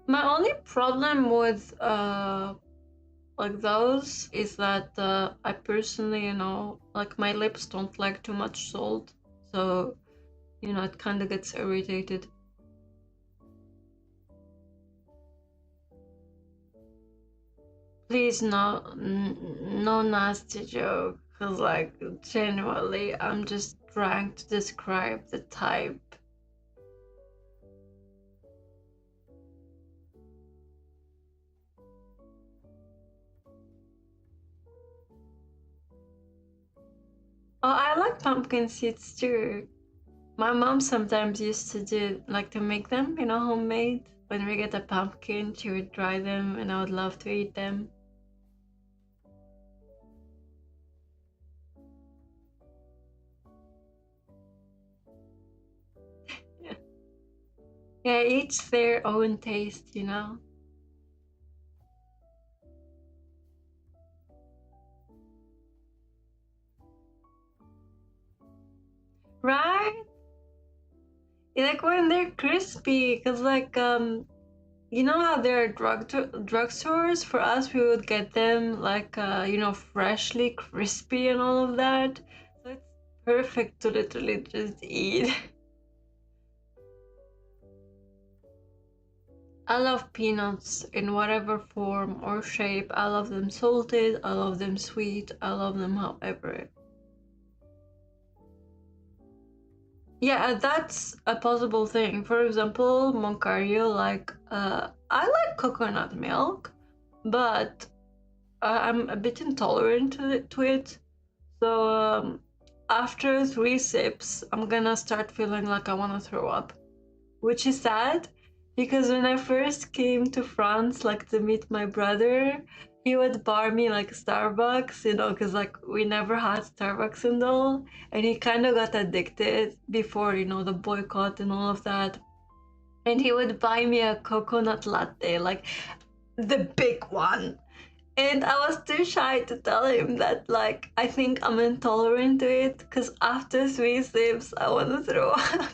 My only problem with like those is that I personally, like my lips don't like too much salt, so it kind of gets irritated. Please, no nasty joke, cause like genuinely, I'm just trying to describe the type. Oh, I like pumpkin seeds too. My mom sometimes used to do like to make them, homemade. When we get a pumpkin, she would dry them, and I would love to eat them. Yeah, each their own taste, Right? Like when they're crispy, cause like how there are drugstores. For us, we would get them like freshly crispy and all of that. So it's perfect to literally just eat. I love peanuts in whatever form or shape. I love them salted, I love them sweet, I love them however. Yeah, that's a possible thing. For example, Moncario, like, I like coconut milk, but I'm a bit intolerant to it. So after 3 sips, I'm gonna start feeling like I wanna throw up, which is sad because when I first came to France, like to meet my brother, he would bar me like Starbucks, because like we never had Starbucks and all, and he kind of got addicted before, the boycott and all of that. And he would buy me a coconut latte, like the big one. And I was too shy to tell him that, like, I think I'm intolerant to it because after 3 sips, I want to throw up.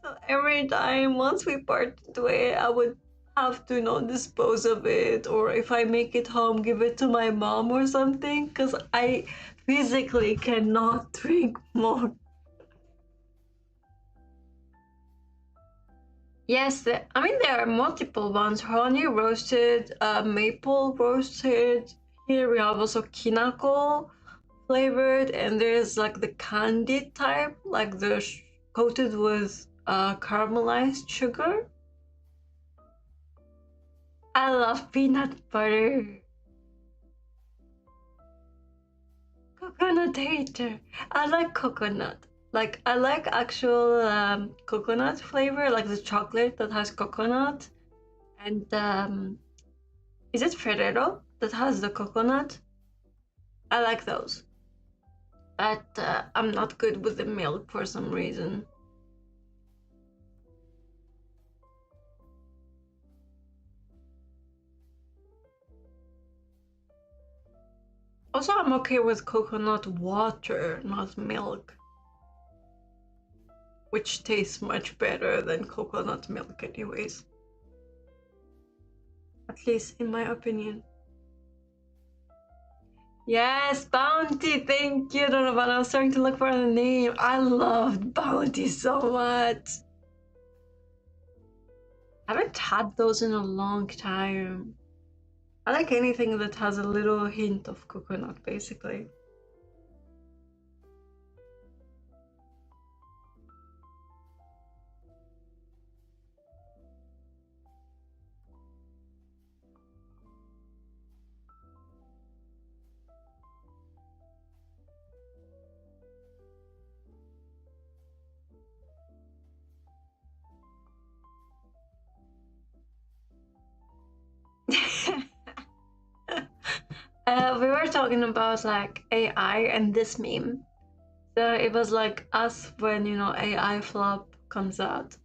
So every time, once we parted way, I would have to dispose of it, or if I make it home, give it to my mom or something, because I physically cannot drink more. Yes, I mean there are multiple ones: honey roasted, maple roasted. Here we have also kinako flavored, and there's like the candied type, like the coated with caramelized sugar. I love peanut butter. Coconut hater. I like coconut. Like I like actual coconut flavor, like the chocolate that has coconut. And is it Ferrero that has the coconut? I like those. But I'm not good with the milk for some reason. Also, I'm okay with coconut water, not milk, which tastes much better than coconut milk anyways. At least in my opinion. Yes, Bounty, thank you, Donovan. I was starting to look for the name. I loved Bounty so much. I haven't had those in a long time. I like anything that has a little hint of coconut, basically. We were talking about like AI and this meme. So it was like us when AI flop comes out.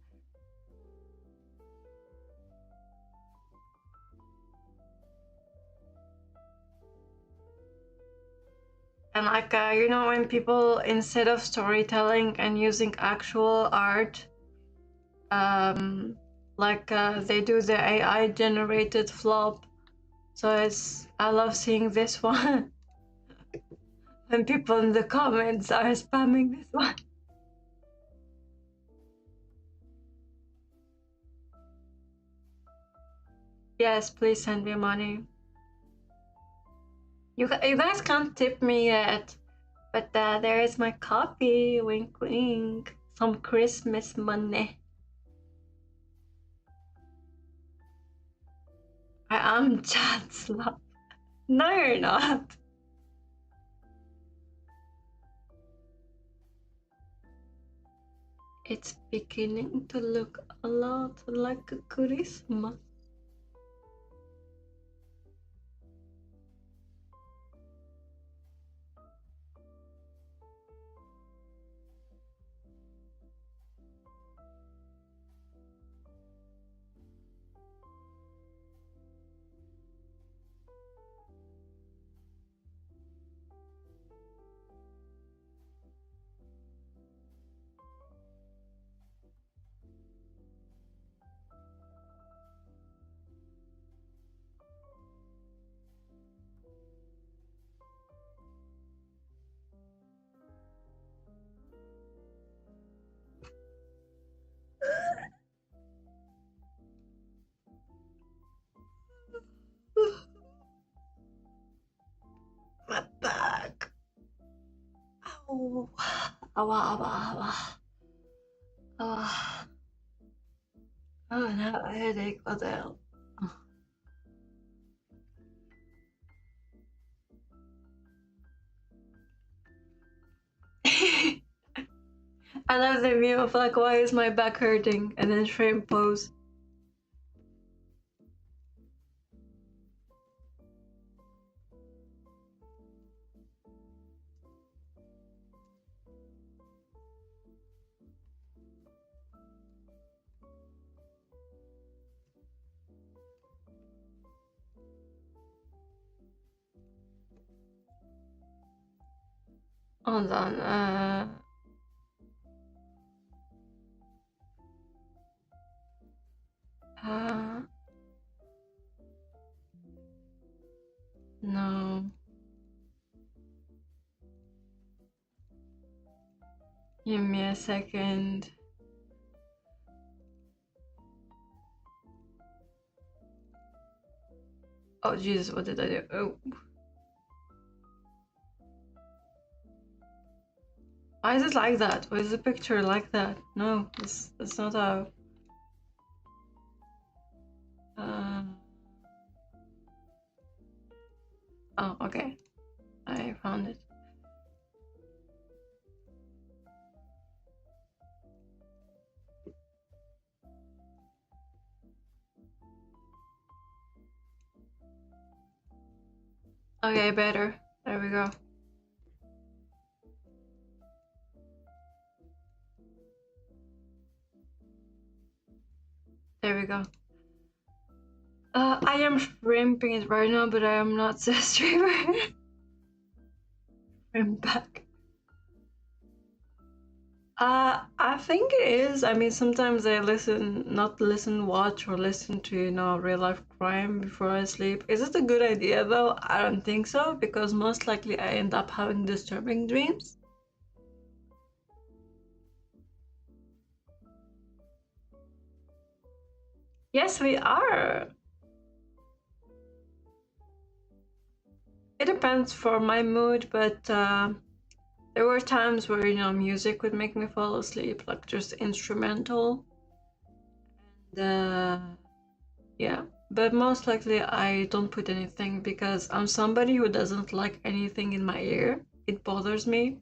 And like when people, instead of storytelling and using actual art, like they do the AI generated flop. So I love seeing this one. When people in the comments are spamming this one. Yes, please send me money. You guys can't tip me yet, but there is my copy. Wink, wink. Some Christmas money. I am chat slap. No, you're not. It's beginning to look a lot like a Christmas. My back. Ow. Awa, awa, awa. Awa. Oh no, a headache. What the hell? I love the meme of like, why is my back hurting? And then shrimp pose. Hold on. Uh, No. Give me a second. Oh Jesus, what did I do? Oh. Why is it like that? Why is the picture like that? No, that's not how. Oh, okay. I found it. Okay, better. There we go. There we go. I am shrimping it right now, but I am not the streamer. I'm back. I think it is. I mean, sometimes I watch or listen to, real life crime before I sleep. Is it a good idea though? I don't think so, because most likely I end up having disturbing dreams. Yes, we are. It depends for my mood, but there were times where, music would make me fall asleep, like just instrumental. And yeah, but most likely I don't put anything because I'm somebody who doesn't like anything in my ear. It bothers me.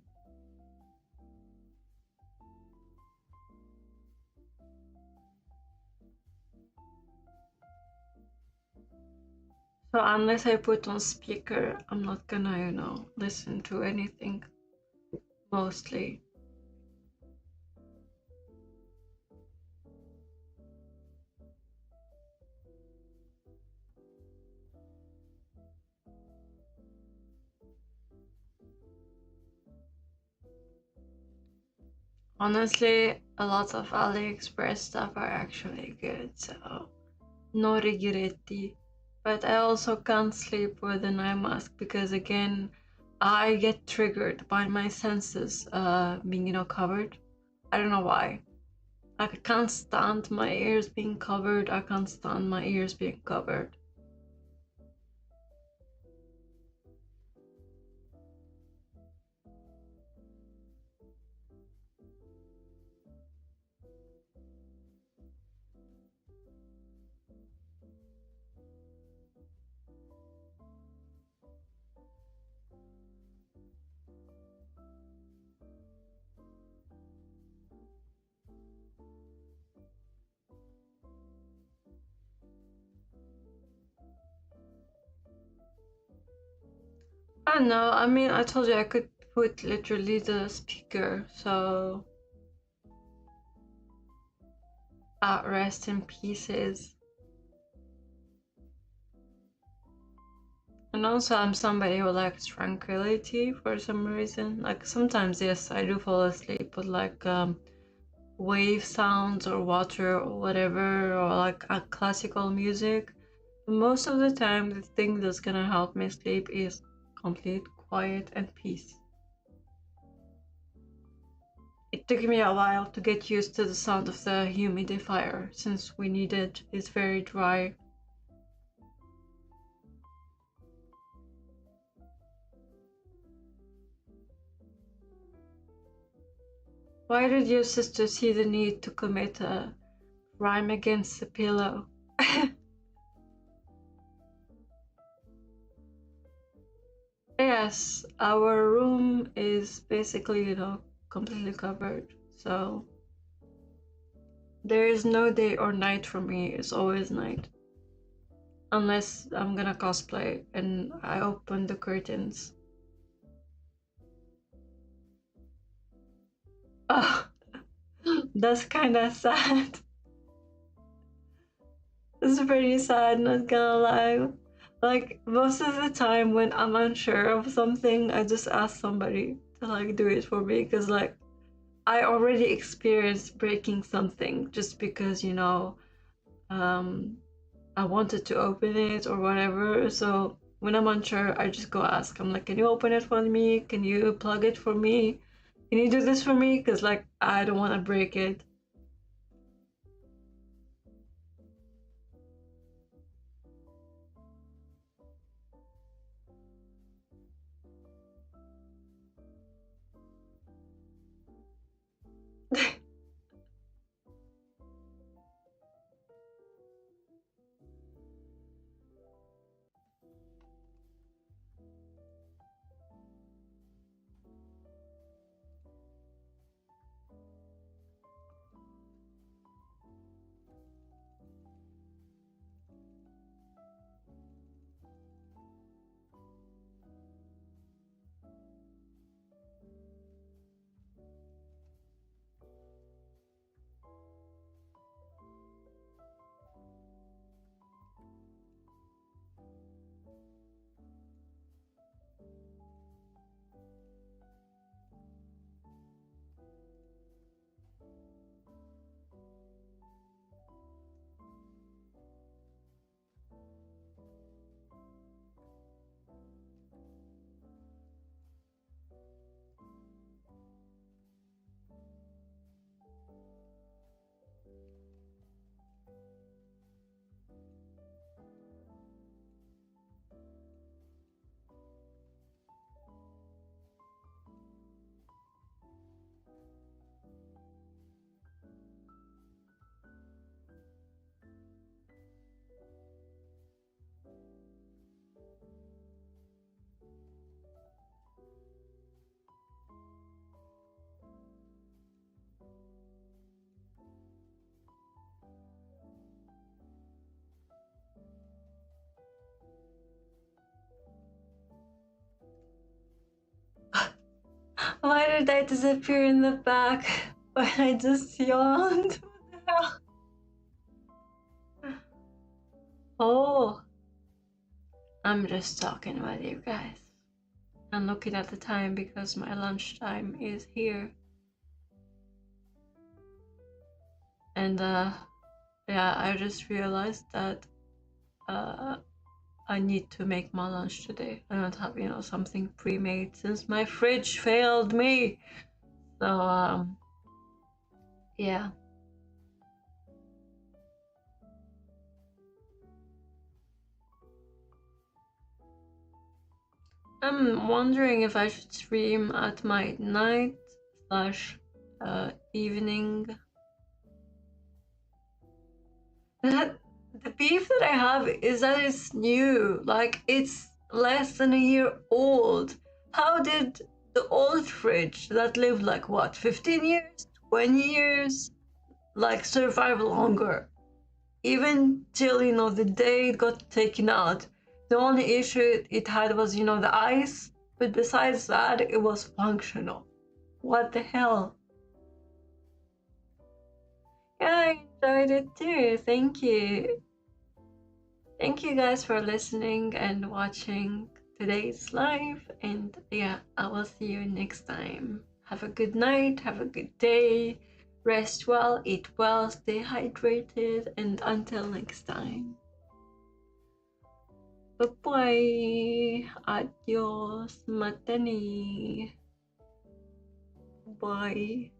So unless I put on speaker, I'm not gonna, listen to anything, mostly. Honestly, a lot of AliExpress stuff are actually good, so no regretti. But I also can't sleep with an eye mask because, again, I get triggered by my senses being, covered. I don't know why. I can't stand my ears being covered. I can't stand my ears being covered. I don't know. I mean, I told you I could put literally the speaker, so rest in pieces. And also, I'm somebody who likes tranquility for some reason. Like, sometimes, yes, I do fall asleep, but like wave sounds or water or whatever, or like classical music. Most of the time, the thing that's gonna help me sleep is complete quiet and peace. It took me a while to get used to the sound of the humidifier since we need it. It's very dry. Why did your sister see the need to commit a crime against the pillow? Yes, our room is basically, completely covered. So there is no day or night for me. It's always night. Unless I'm gonna cosplay and I open the curtains. Oh, that's kinda sad. It's pretty sad, not gonna lie. Like, most of the time when I'm unsure of something, I just ask somebody to, like, do it for me. Because, like, I already experienced breaking something just because, I wanted to open it or whatever. So when I'm unsure, I just go ask. I'm like, can you open it for me? Can you plug it for me? Can you do this for me? Because, like, I don't want to break it. Why did I disappear in the back when I just yawned? What the hell? Oh, I'm just talking with you guys. I'm looking at the time because my lunchtime is here. And yeah, I just realized that I need to make my lunch today. I don't have, you know, something pre-made since my fridge failed me. So yeah. I'm wondering if I should stream at my night slash evening. The beef that I have is that it's new. Like, it's less than a year old. How did the old fridge that lived like what, 15 years, 20 years, like survive longer? Even till, you know, the day it got taken out, the only issue it had was, you know, the ice. But besides that, it was functional. What the hell? Yeah, I enjoyed it too. Thank you. Thank you guys for listening and watching today's live. And yeah, I will see you next time. Have a good night, have a good day, rest well, eat well, stay hydrated, and until next time. Bye bye. Adios. Matani. Bye.